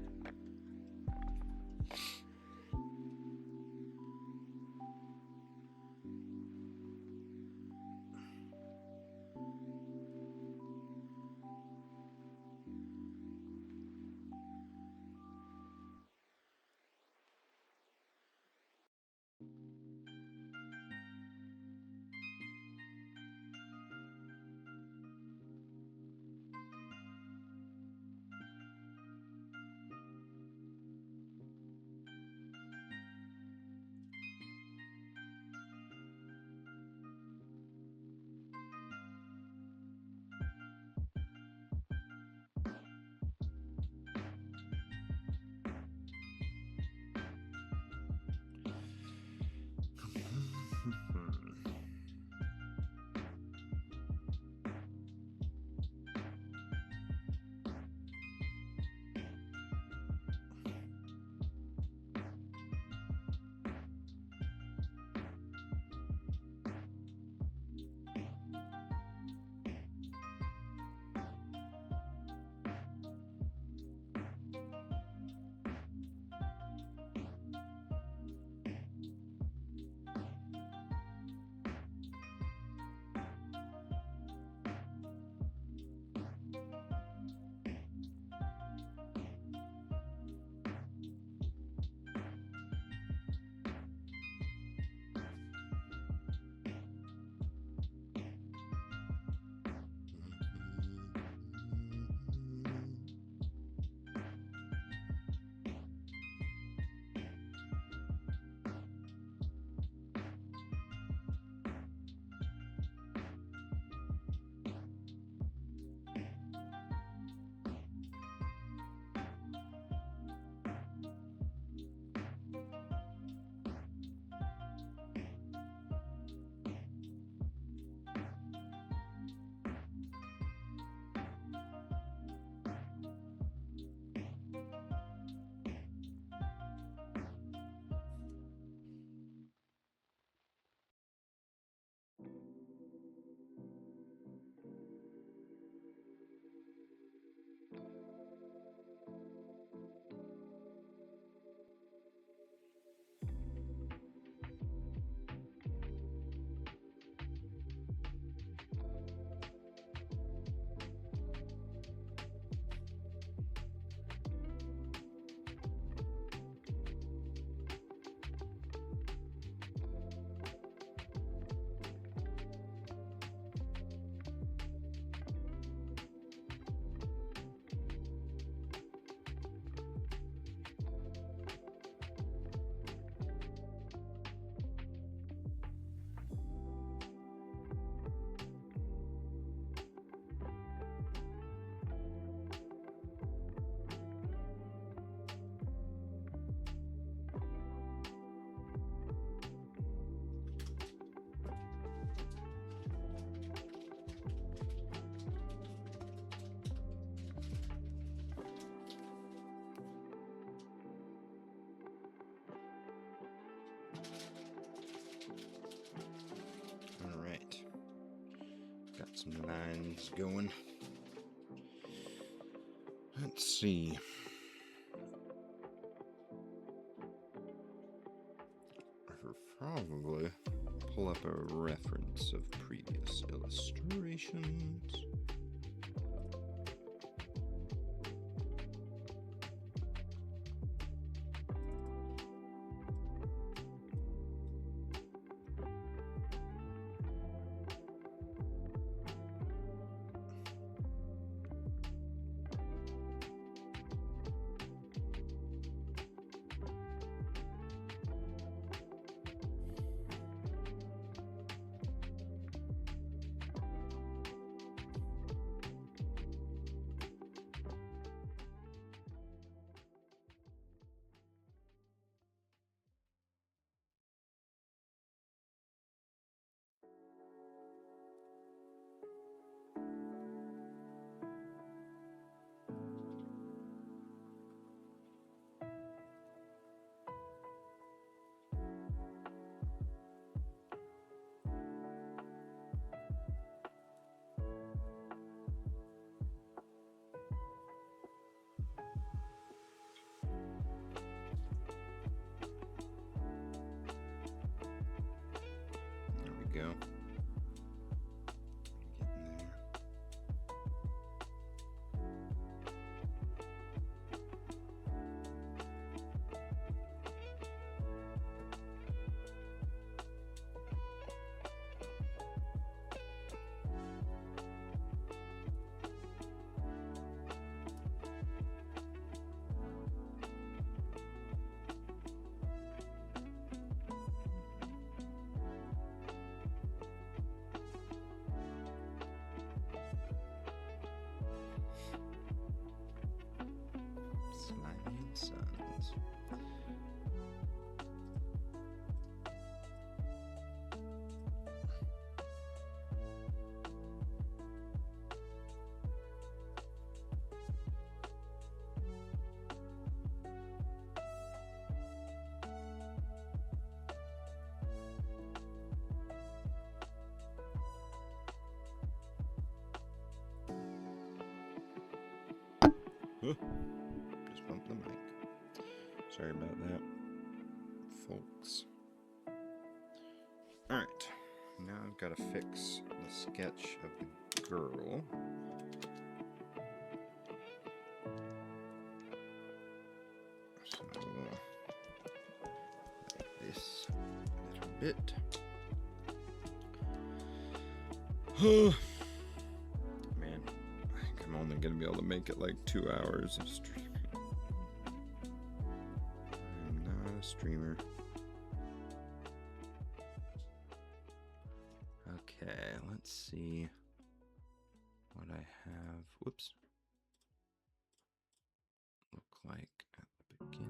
[SPEAKER 1] some lines going. Let's see. I should probably pull up a reference of previous illustrations. Go. Getting there. Slimy Sons. Huh. Just bumped the mic. Sorry about that, folks. Alright, now I've got to fix the sketch of the girl. So like this a little bit. Man, I think I'm only going to be able to make it like 2 hours of streaming. I'm not a streamer. Okay, let's see what I have. Whoops. Look like at the beginning.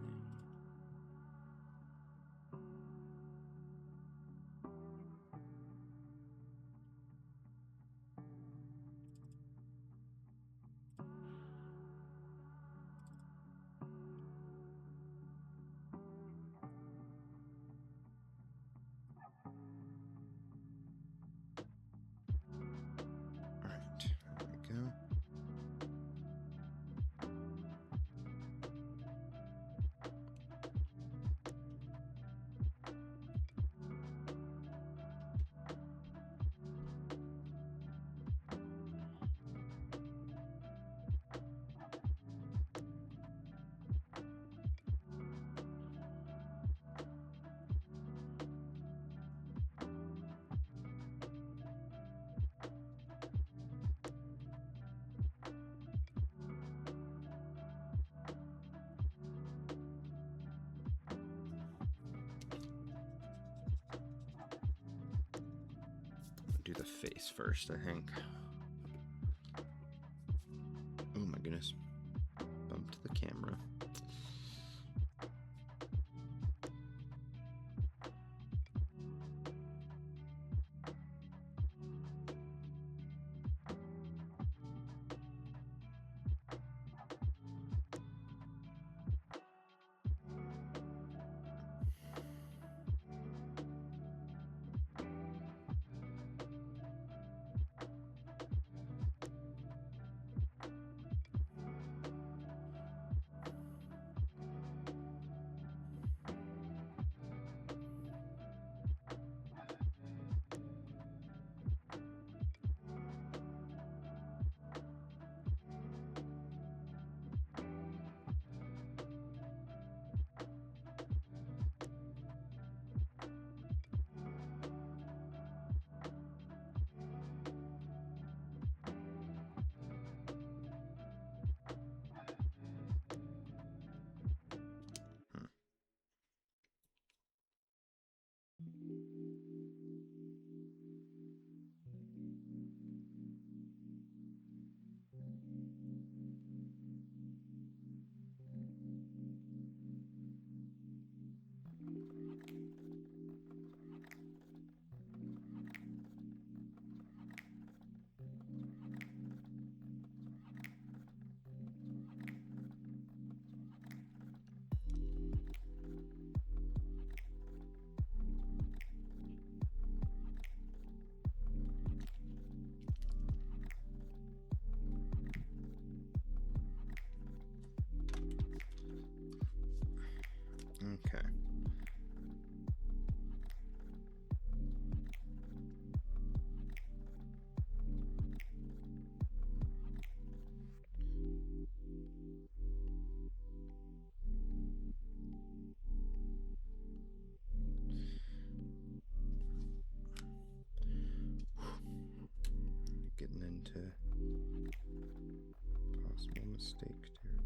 [SPEAKER 1] Do the face first, I think. Oh my goodness. Bumped the camera. Stake territory.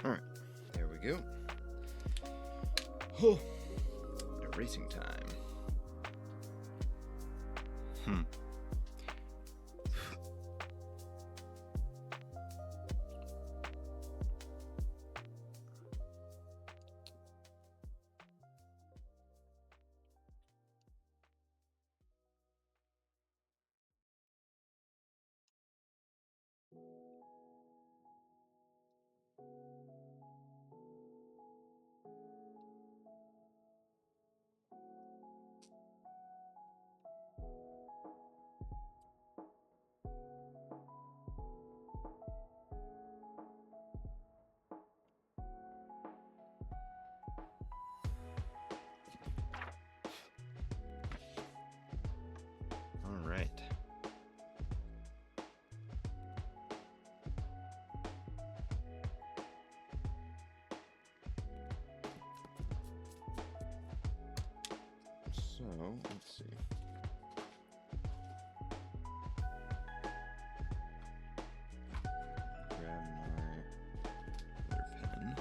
[SPEAKER 1] All right, there we go. Oh, erasing time. All right. So, let's see. Grab my other pen.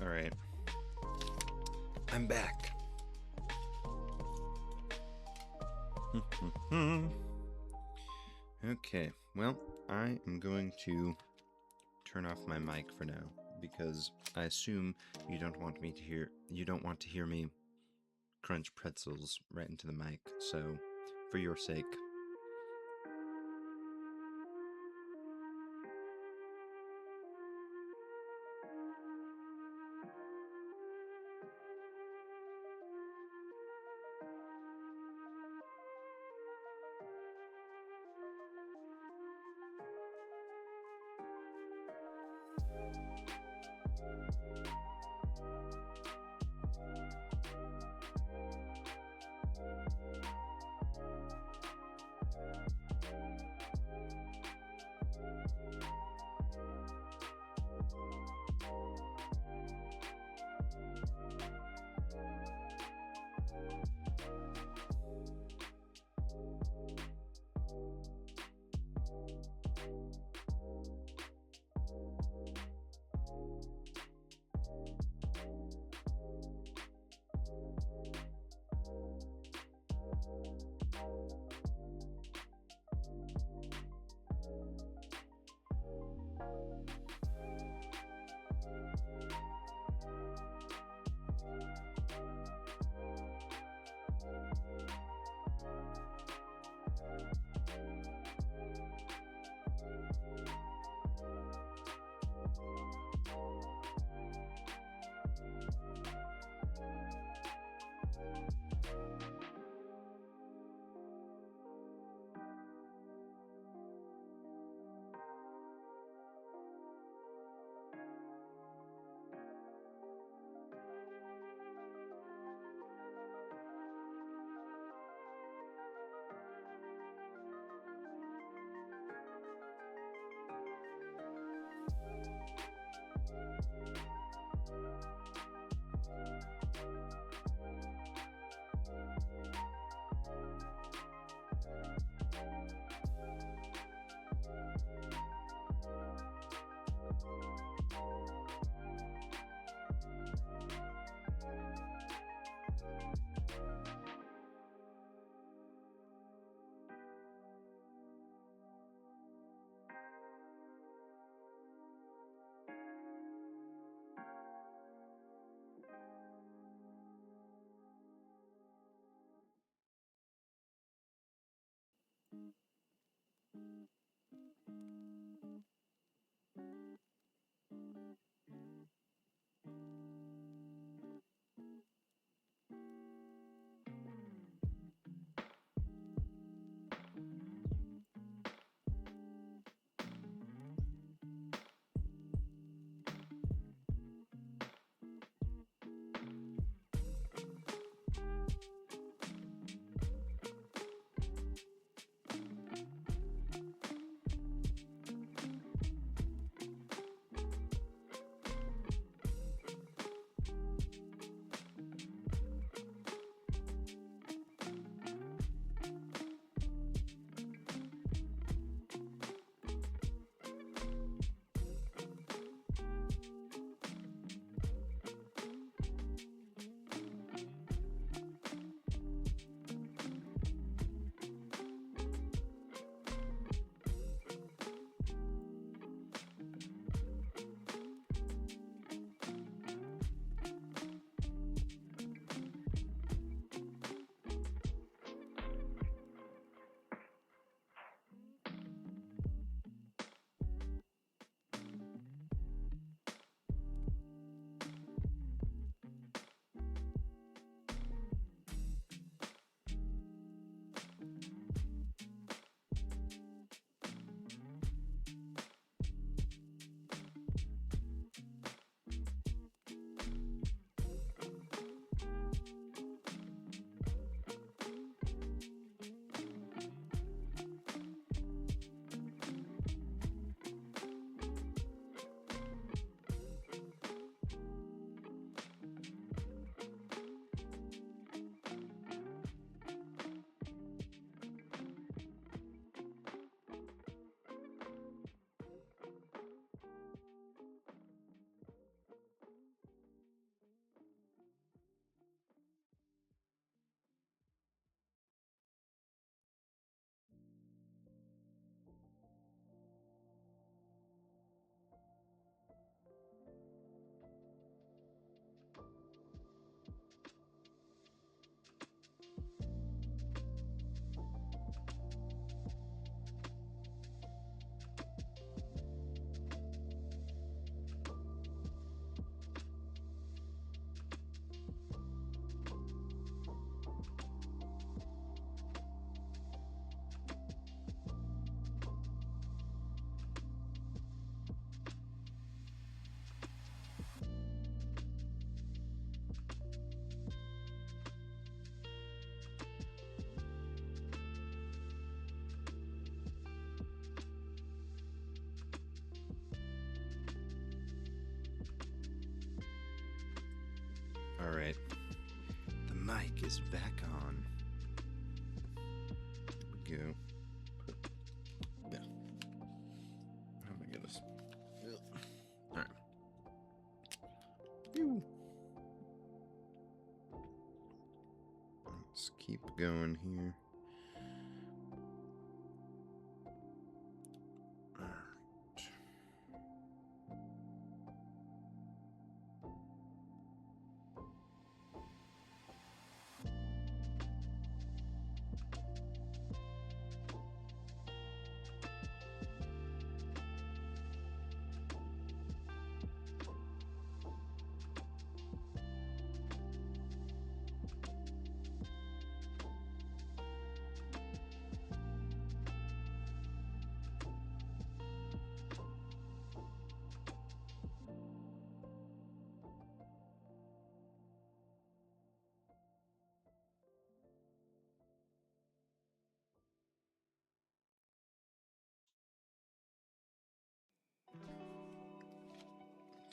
[SPEAKER 1] All right. I'm back. Okay, well, I am going to turn off my mic for now because I assume you don't want to hear me crunch pretzels right into the mic. So, for your sake, All right, the mic is back on. There we go. Yeah. Oh my goodness. All right. Ew. Let's keep going here. All right.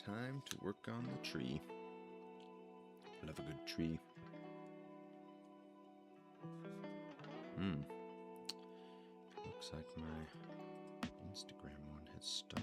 [SPEAKER 1] Time to work on the tree. Love a good tree. Looks like my Instagram one has stalled.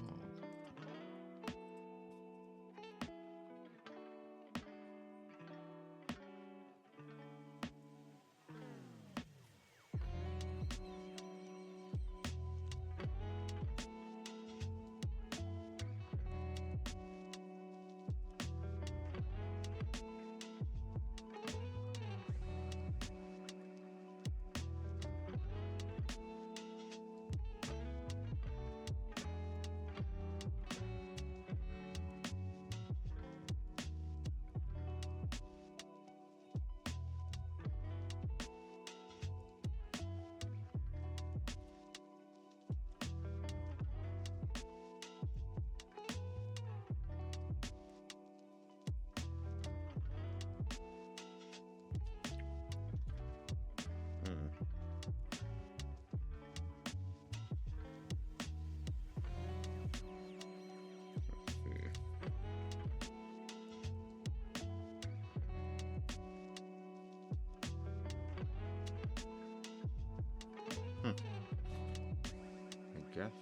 [SPEAKER 1] breath.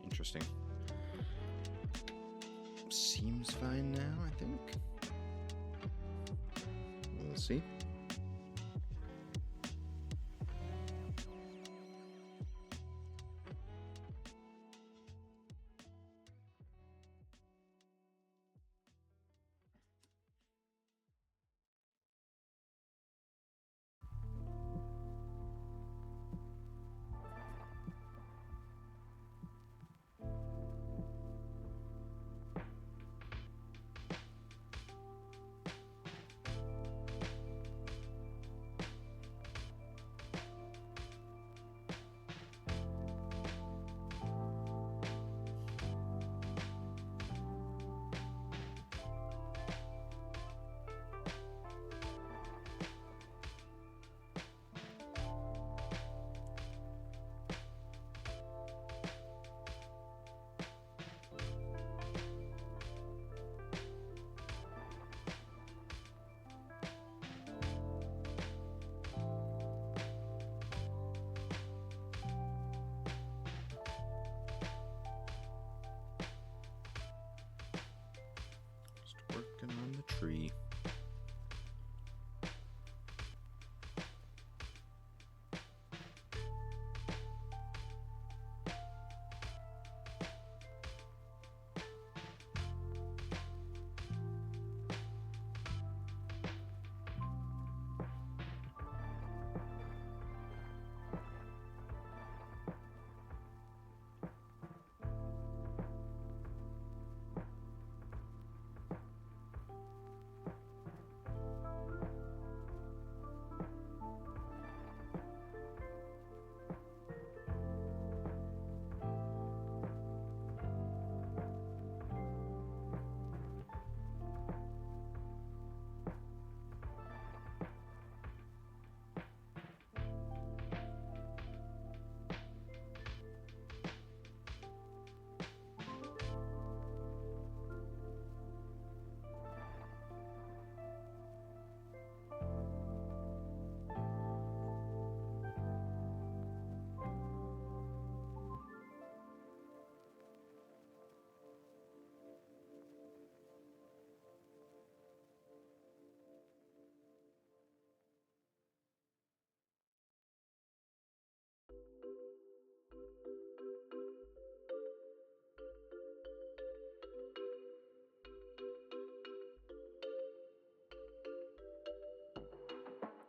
[SPEAKER 1] Interesting. Seems fine now, I think. We'll see. Working on the tree.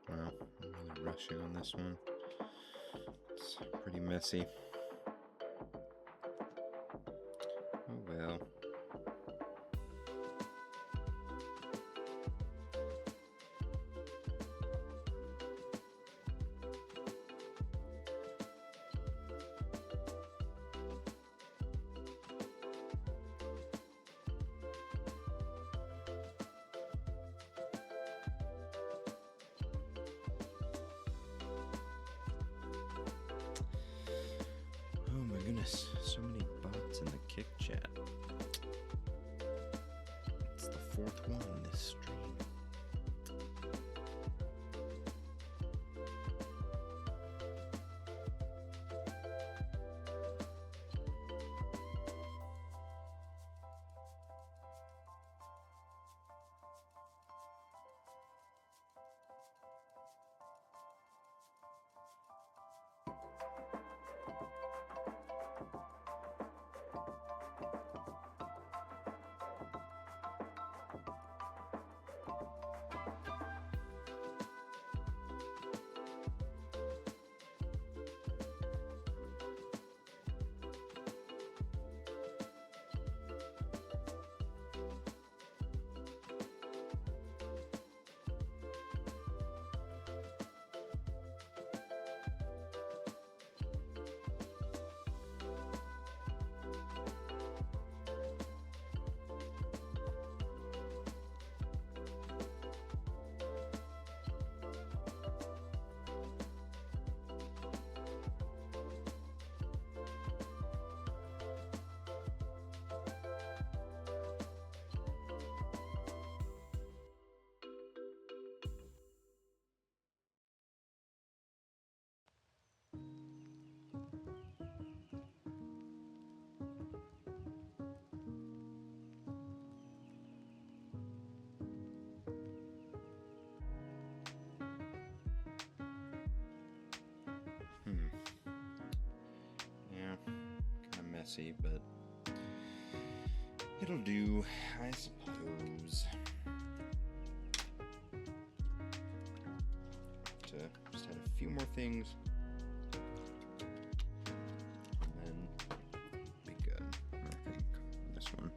[SPEAKER 1] Wow, I'm really rushing on this one. It's pretty messy. Oh well. Oh my goodness, so many bots in the Kick chat. It's the fourth one in this stream. messy, but it'll do, I suppose. To just add a few more things, and then be good. I think this one.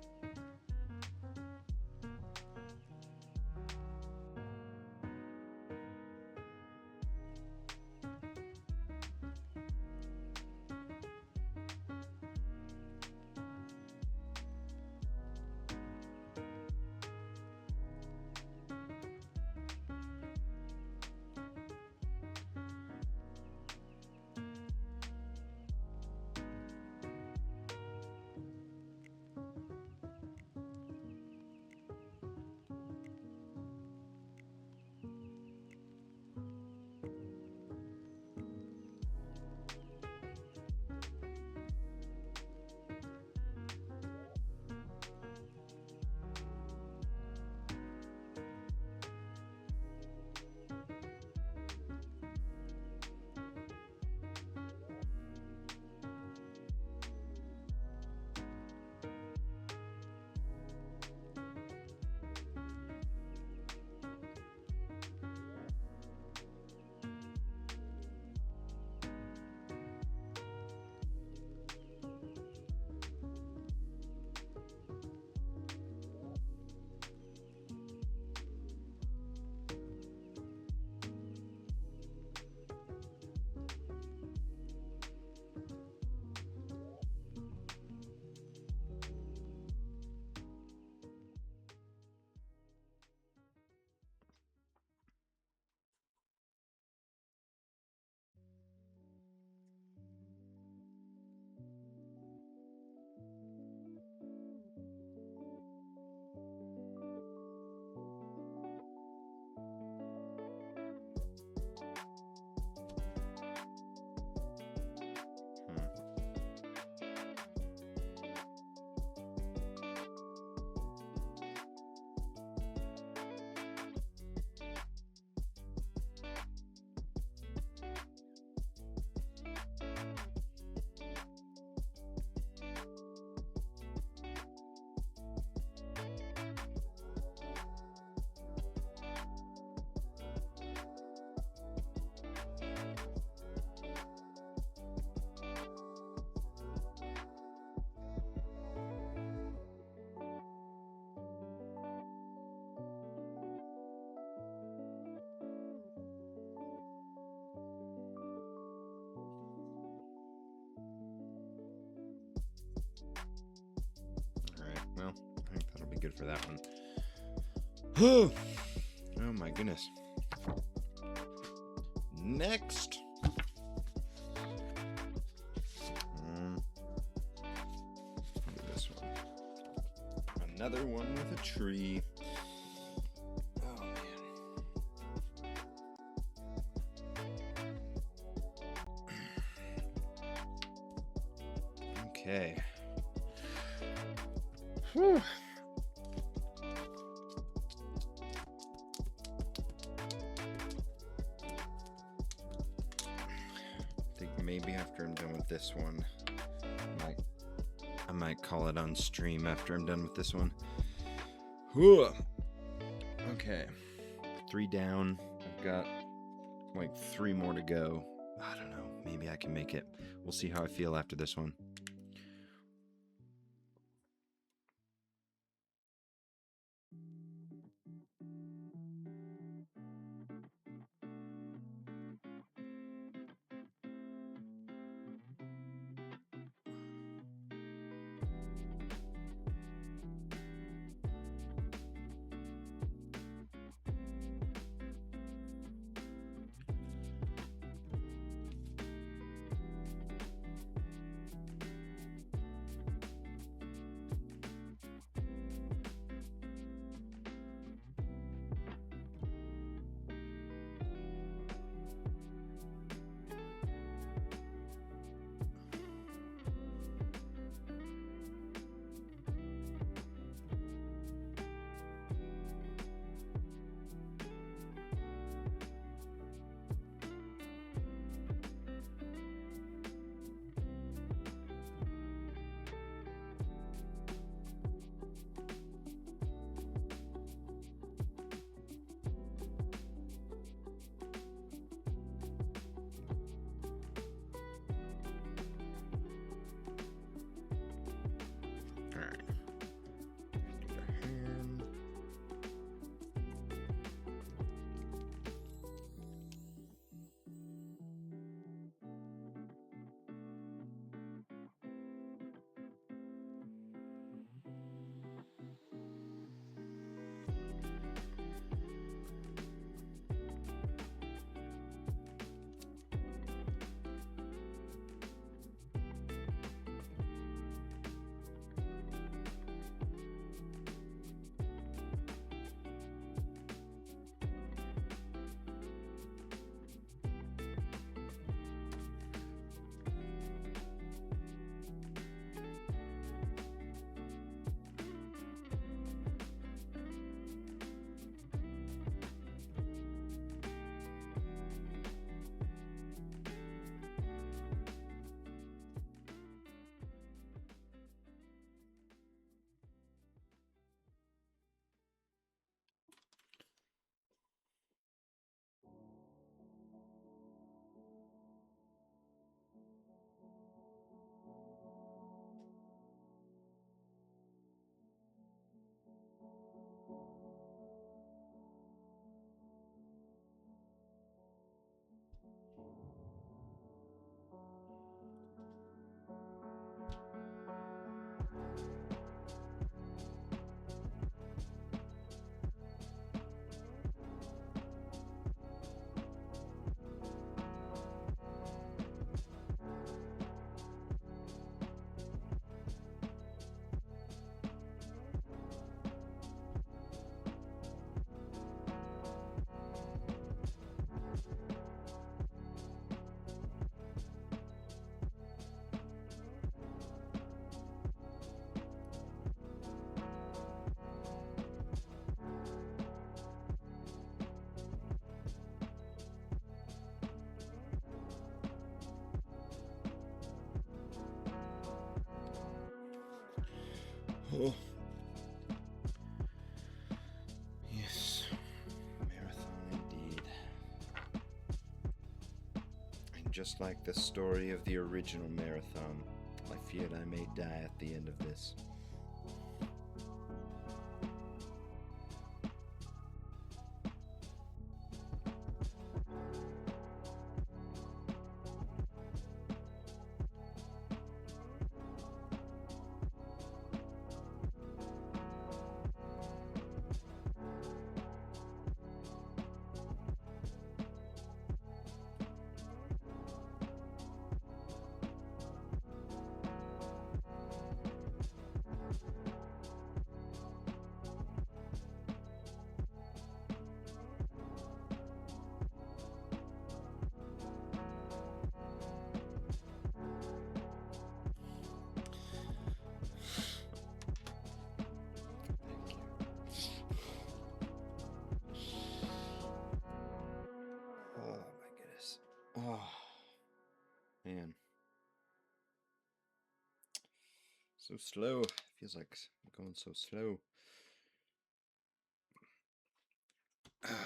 [SPEAKER 1] Well, I think that'll be good for that one. Oh my goodness. Next. Look at this one. Another one with a tree. Oh man. Okay. Whew. I think maybe after I'm done with this one, I might call it on stream after I'm done with this one. Whew. Okay, 3 down. I've got like 3 more to go. I don't know. Maybe I can make it. We'll see how I feel after this one. Oh. Yes, marathon indeed. And just like the story of the original marathon, I feared I may die at the end of this. Oh, man. So slow. Feels like I'm going so slow. All right.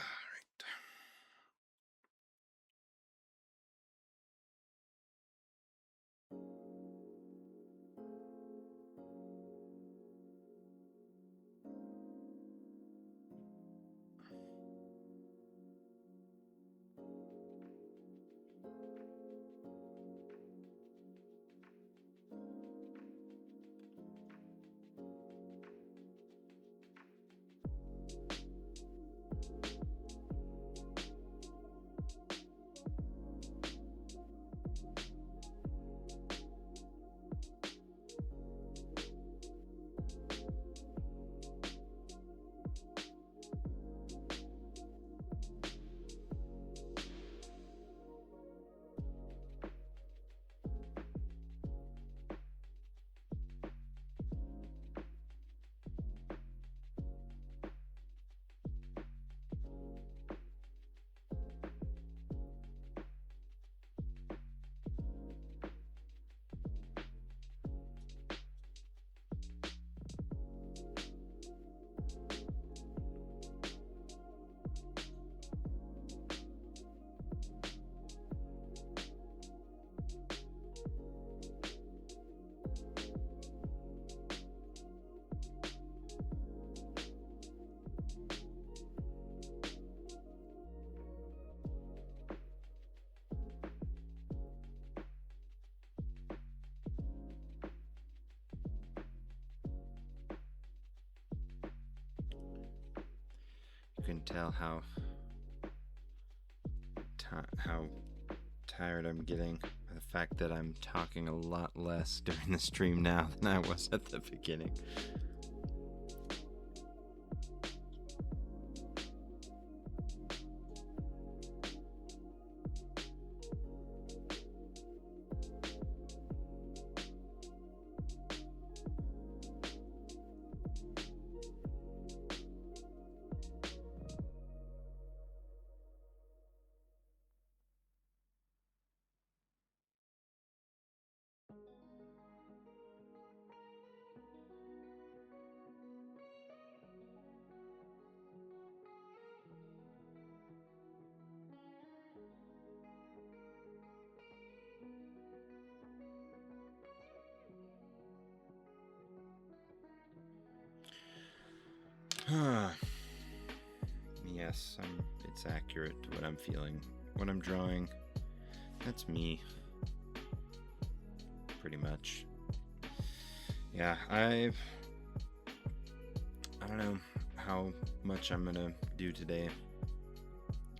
[SPEAKER 1] You can tell how tired I'm getting by the fact that I'm talking a lot less during the stream now than I was at the beginning. Yes, it's accurate to what I'm feeling. What I'm drawing, that's me. Pretty much. Yeah, I don't know how much I'm gonna do today.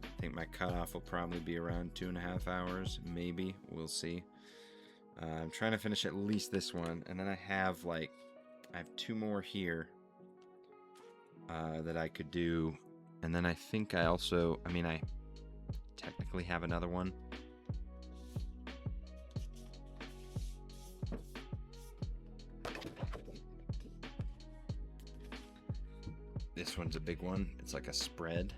[SPEAKER 1] I think my cutoff will probably be around 2.5 hours, maybe. We'll see. I'm trying to finish at least this one, and then I have 2 more here that I could do, and then I think I technically have another one. This one's a big one. It's like a spread,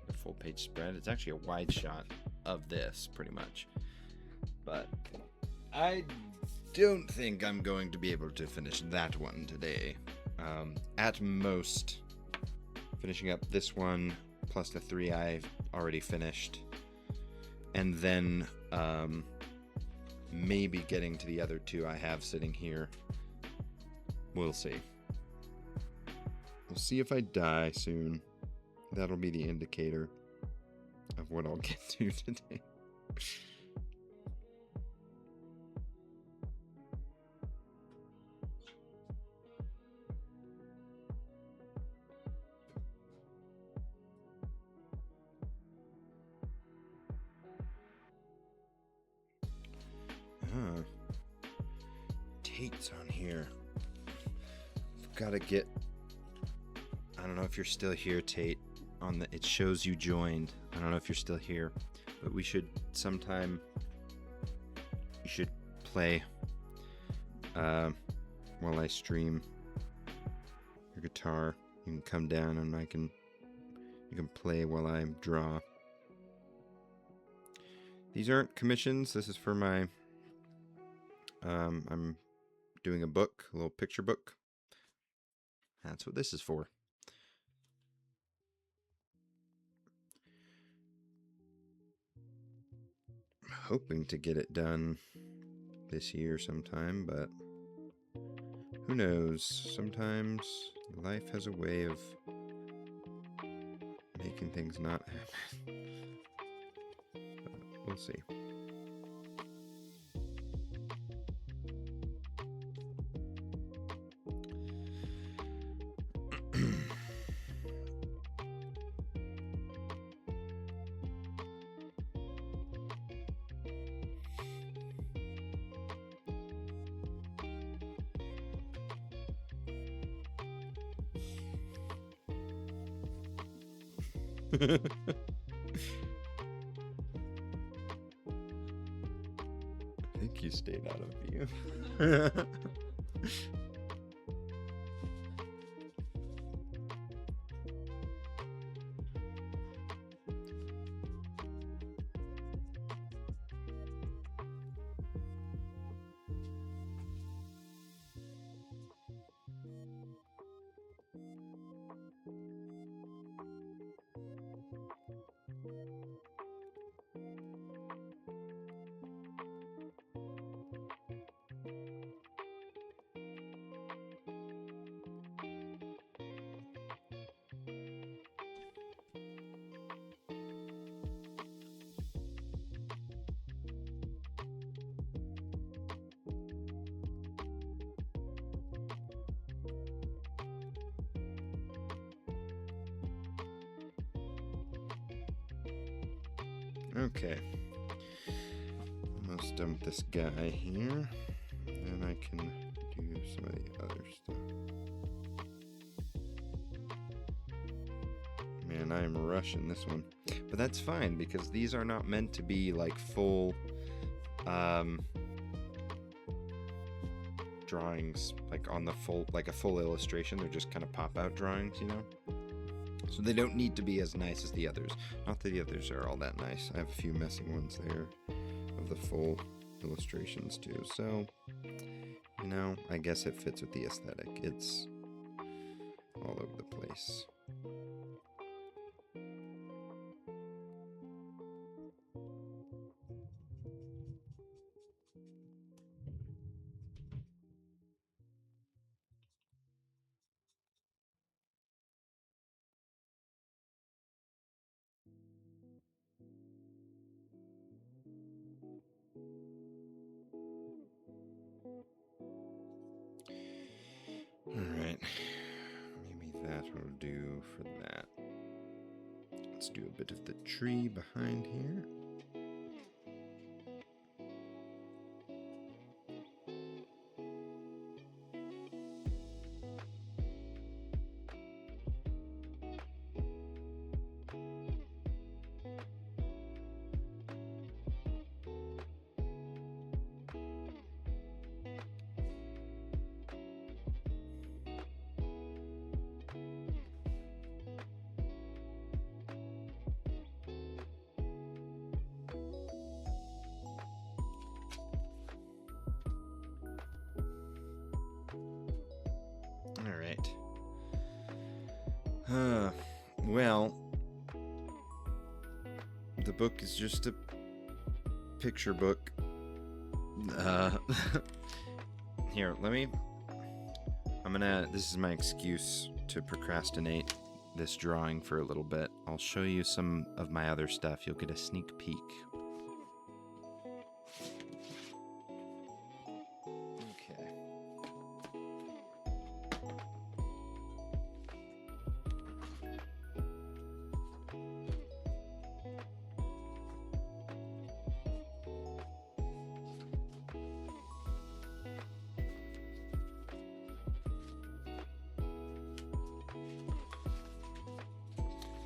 [SPEAKER 1] a full page spread. It's actually a wide shot of this, pretty much. But I don't think I'm going to be able to finish that one today. At most, finishing up this one plus the 3 I've already finished, and then maybe getting to the other 2 I have sitting here. We'll see. We'll see if I die soon. That'll be the indicator of what I'll get to today. Tate's on here. Gotta get. I don't know if you're still here, Tate. It shows you joined. I don't know if you're still here, but we should sometime. You should play while I stream your guitar. You can come down and you can play while I draw. These aren't commissions. This is for my. I'm doing a book, a little picture book. That's what this is for. I'm hoping to get it done this year sometime, but who knows? Sometimes life has a way of making things not happen. But we'll see. I think you stayed out of view. Okay, almost done with this guy here. Then I can do some of the other stuff. Man, I am rushing this one, but that's fine because these are not meant to be like full drawings, like on the full, like a full illustration. They're just kind of pop-out drawings, you know? So they don't need to be as nice as the others. Not that the others are all that nice. I have a few messy ones there of the full illustrations too. So, you know, I guess it fits with the aesthetic. It's all over the place. Alright, maybe that will do for that. Let's do a bit of the tree behind here. Well, the book is just a picture book. Here, this is my excuse to procrastinate this drawing for a little bit. I'll show you some of my other stuff. You'll get a sneak peek. Okay.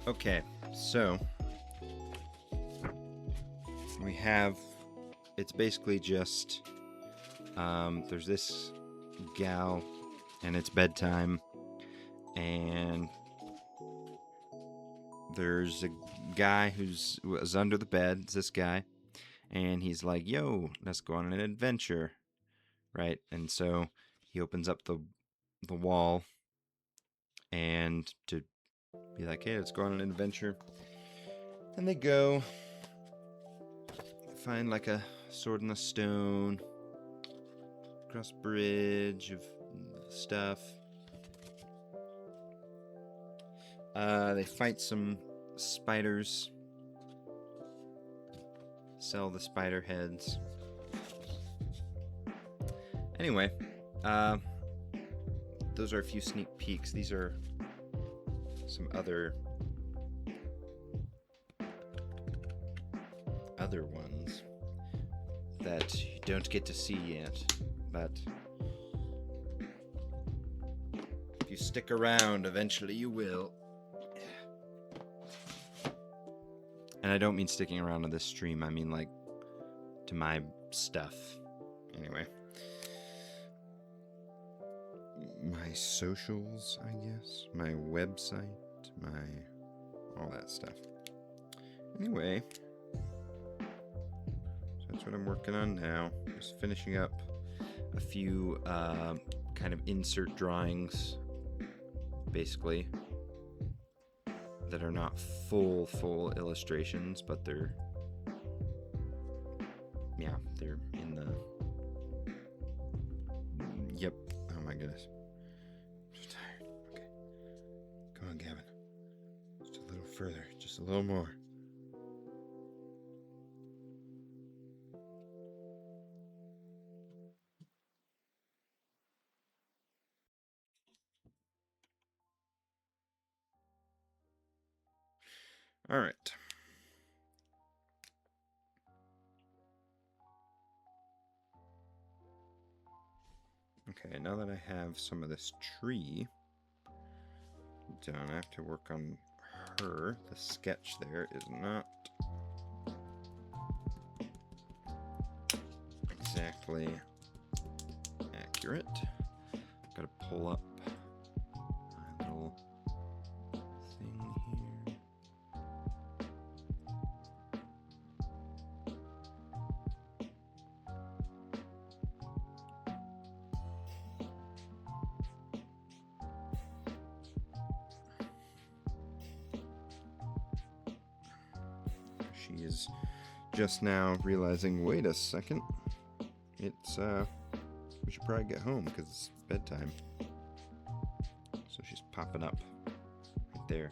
[SPEAKER 1] Okay, so we have, it's basically just, there's this gal and it's bedtime, and there's a guy was under the bed, it's this guy, and he's like, yo, let's go on an adventure, right? And so he opens up the wall and to be like, hey, let's go on an adventure. And they go find like a sword in the stone, cross a bridge of stuff. They fight some spiders, sell the spider heads. Anyway, those are a few sneak peeks. These are some other ones that you don't get to see yet, but if you stick around, eventually you will. And I don't mean sticking around to this stream, I mean like to my stuff. Anyway, my socials, I guess, my website, all that stuff. Anyway, so that's what I'm working on now. Just finishing up a few kind of insert drawings, basically, that are not full illustrations, but they're in the, yep. Oh my goodness, I'm so tired. Okay, come on, Gavin, just a little further, just a little more. All right. Okay, now that I have some of this tree done, I have to work on her. The sketch there is not exactly accurate. Gotta pull up my little thing here. She is just now realizing, wait a second, it's we should probably get home because it's bedtime. So she's popping up right there.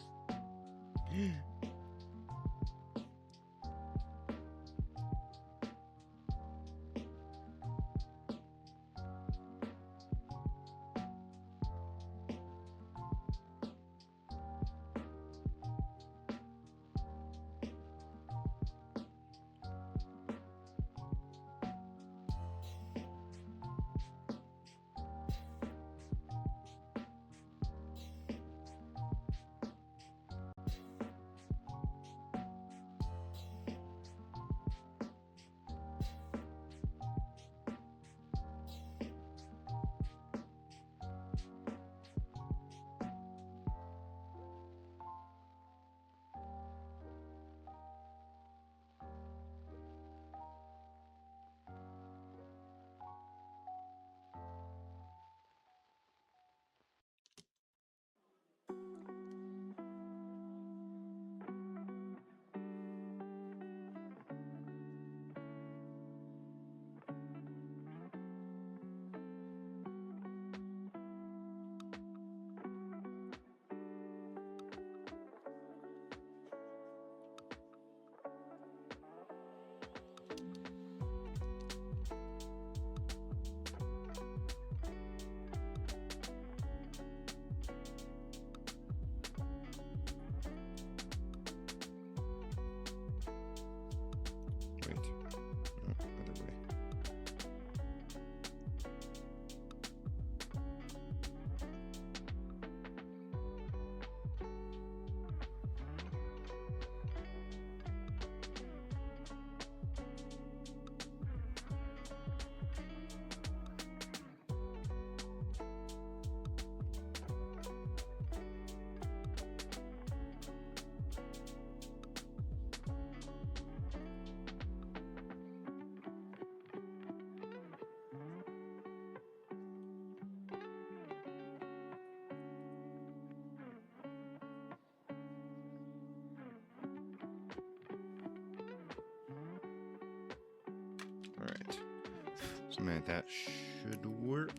[SPEAKER 1] Something like that should work.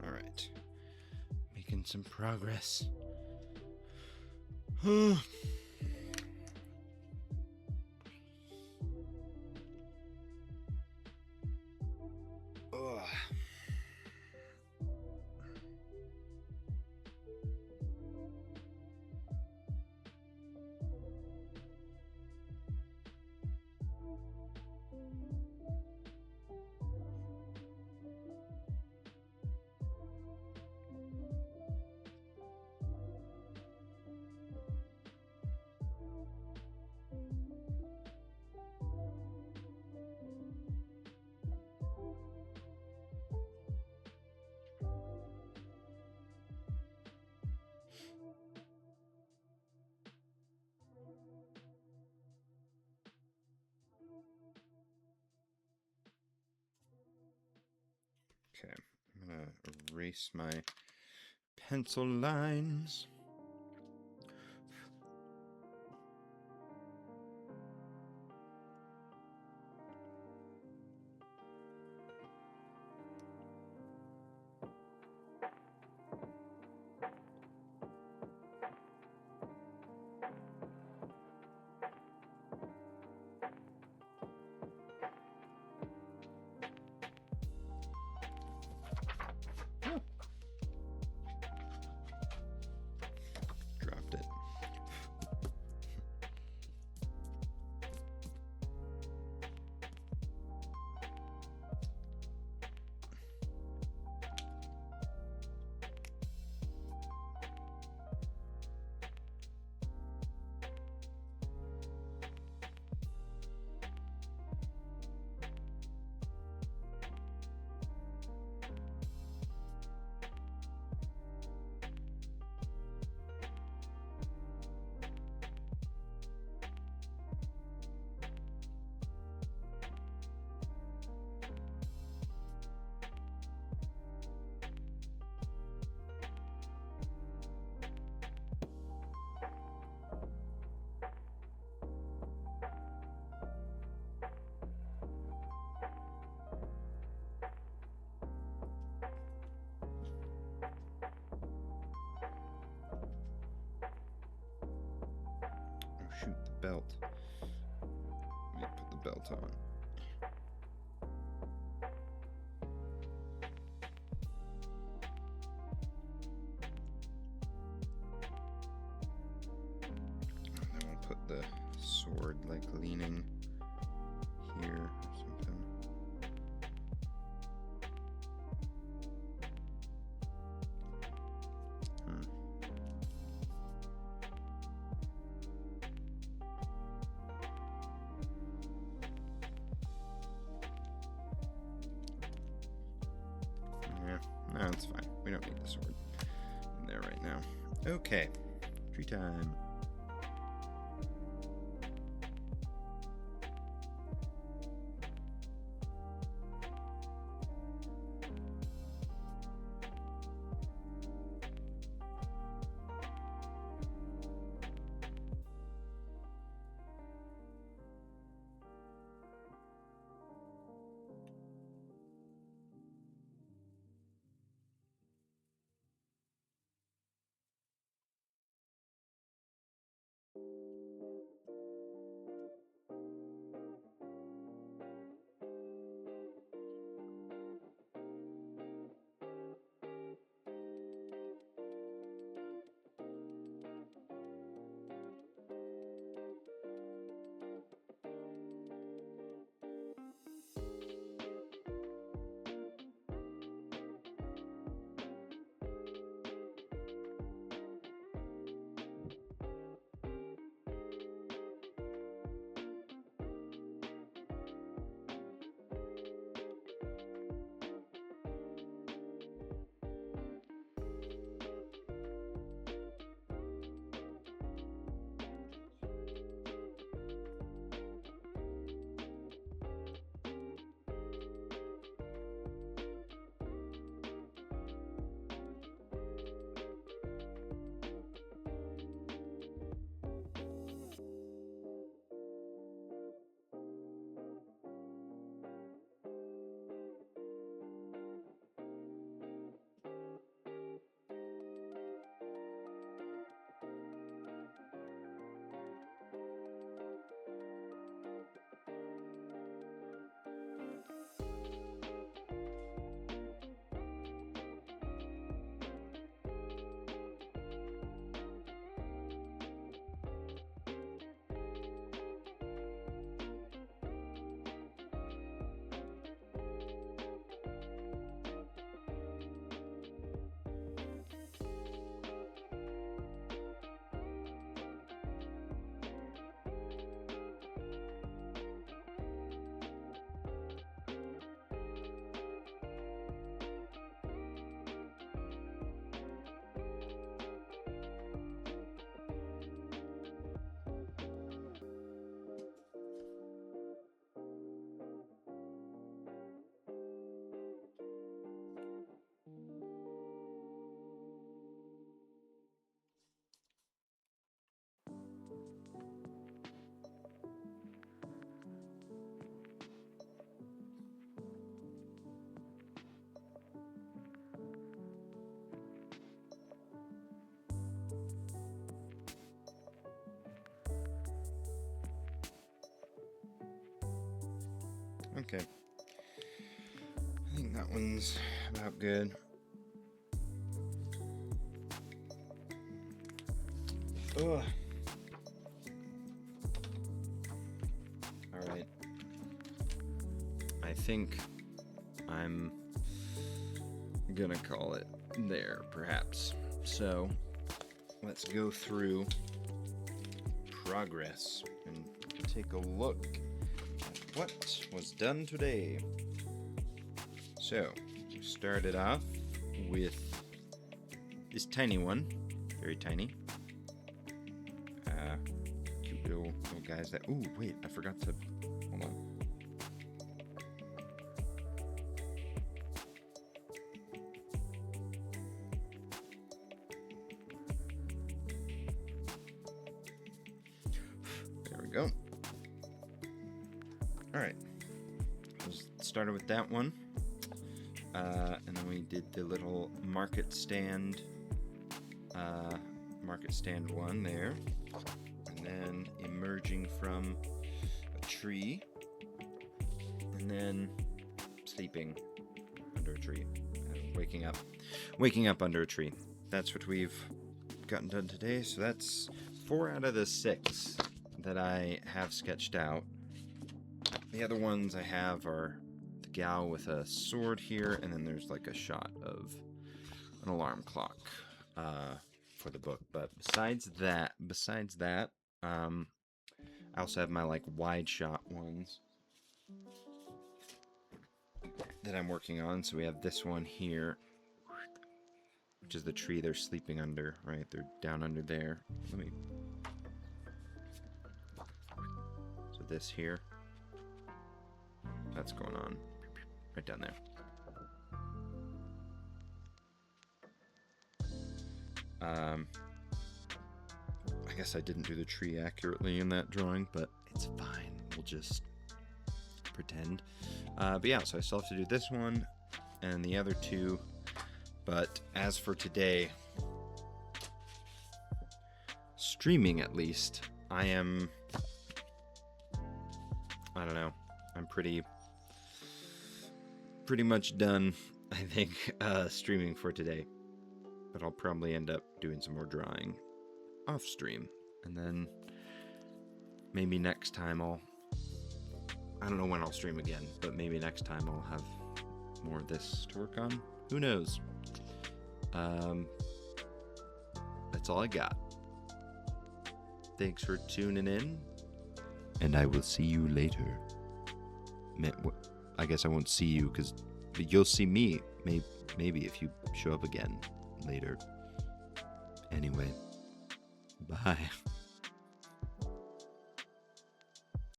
[SPEAKER 1] All right, making some progress. Ugh. Okay, I'm gonna erase my pencil lines. belt. Let me put the belt on. And then we'll put the sword like leaning here or something. No, it's fine. We don't need the sword in there right now. Okay, tree time. Okay. I think that one's about good. Ugh. Alright. I think I'm gonna call it there, perhaps. So, let's go through progress and take a look at what was done today. So, we started off with this tiny one, very tiny. Cute little guys that. Ooh, wait, I forgot to. Hold on. There we go. Alright. Started with that one. And then we did the little market stand one there. And then emerging from a tree, and then sleeping under a tree, and waking up under a tree. That's what we've gotten done today. So that's 4 out of the 6 that I have sketched out. The other ones I have are the gal with a sword here, and then there's like a shot of an alarm clock for the book. But besides that, I also have my like wide shot ones that I'm working on. So we have this one here, which is the tree they're sleeping under, right? They're down under there. So this here, that's going on right down there. I guess I didn't do the tree accurately in that drawing, but it's fine. We'll just pretend. But yeah, so I still have to do this one and the other 2. But as for today, streaming at least, I'm pretty much done, I think, streaming for today. But I'll probably end up doing some more drawing off stream, and then maybe next time I don't know when I'll stream again, but maybe next time I'll have more of this to work on. Who knows? That's all I got. Thanks for tuning in, and I will see you later. I guess I won't see you, because you'll see me, maybe if you show up again later. Anyway, bye.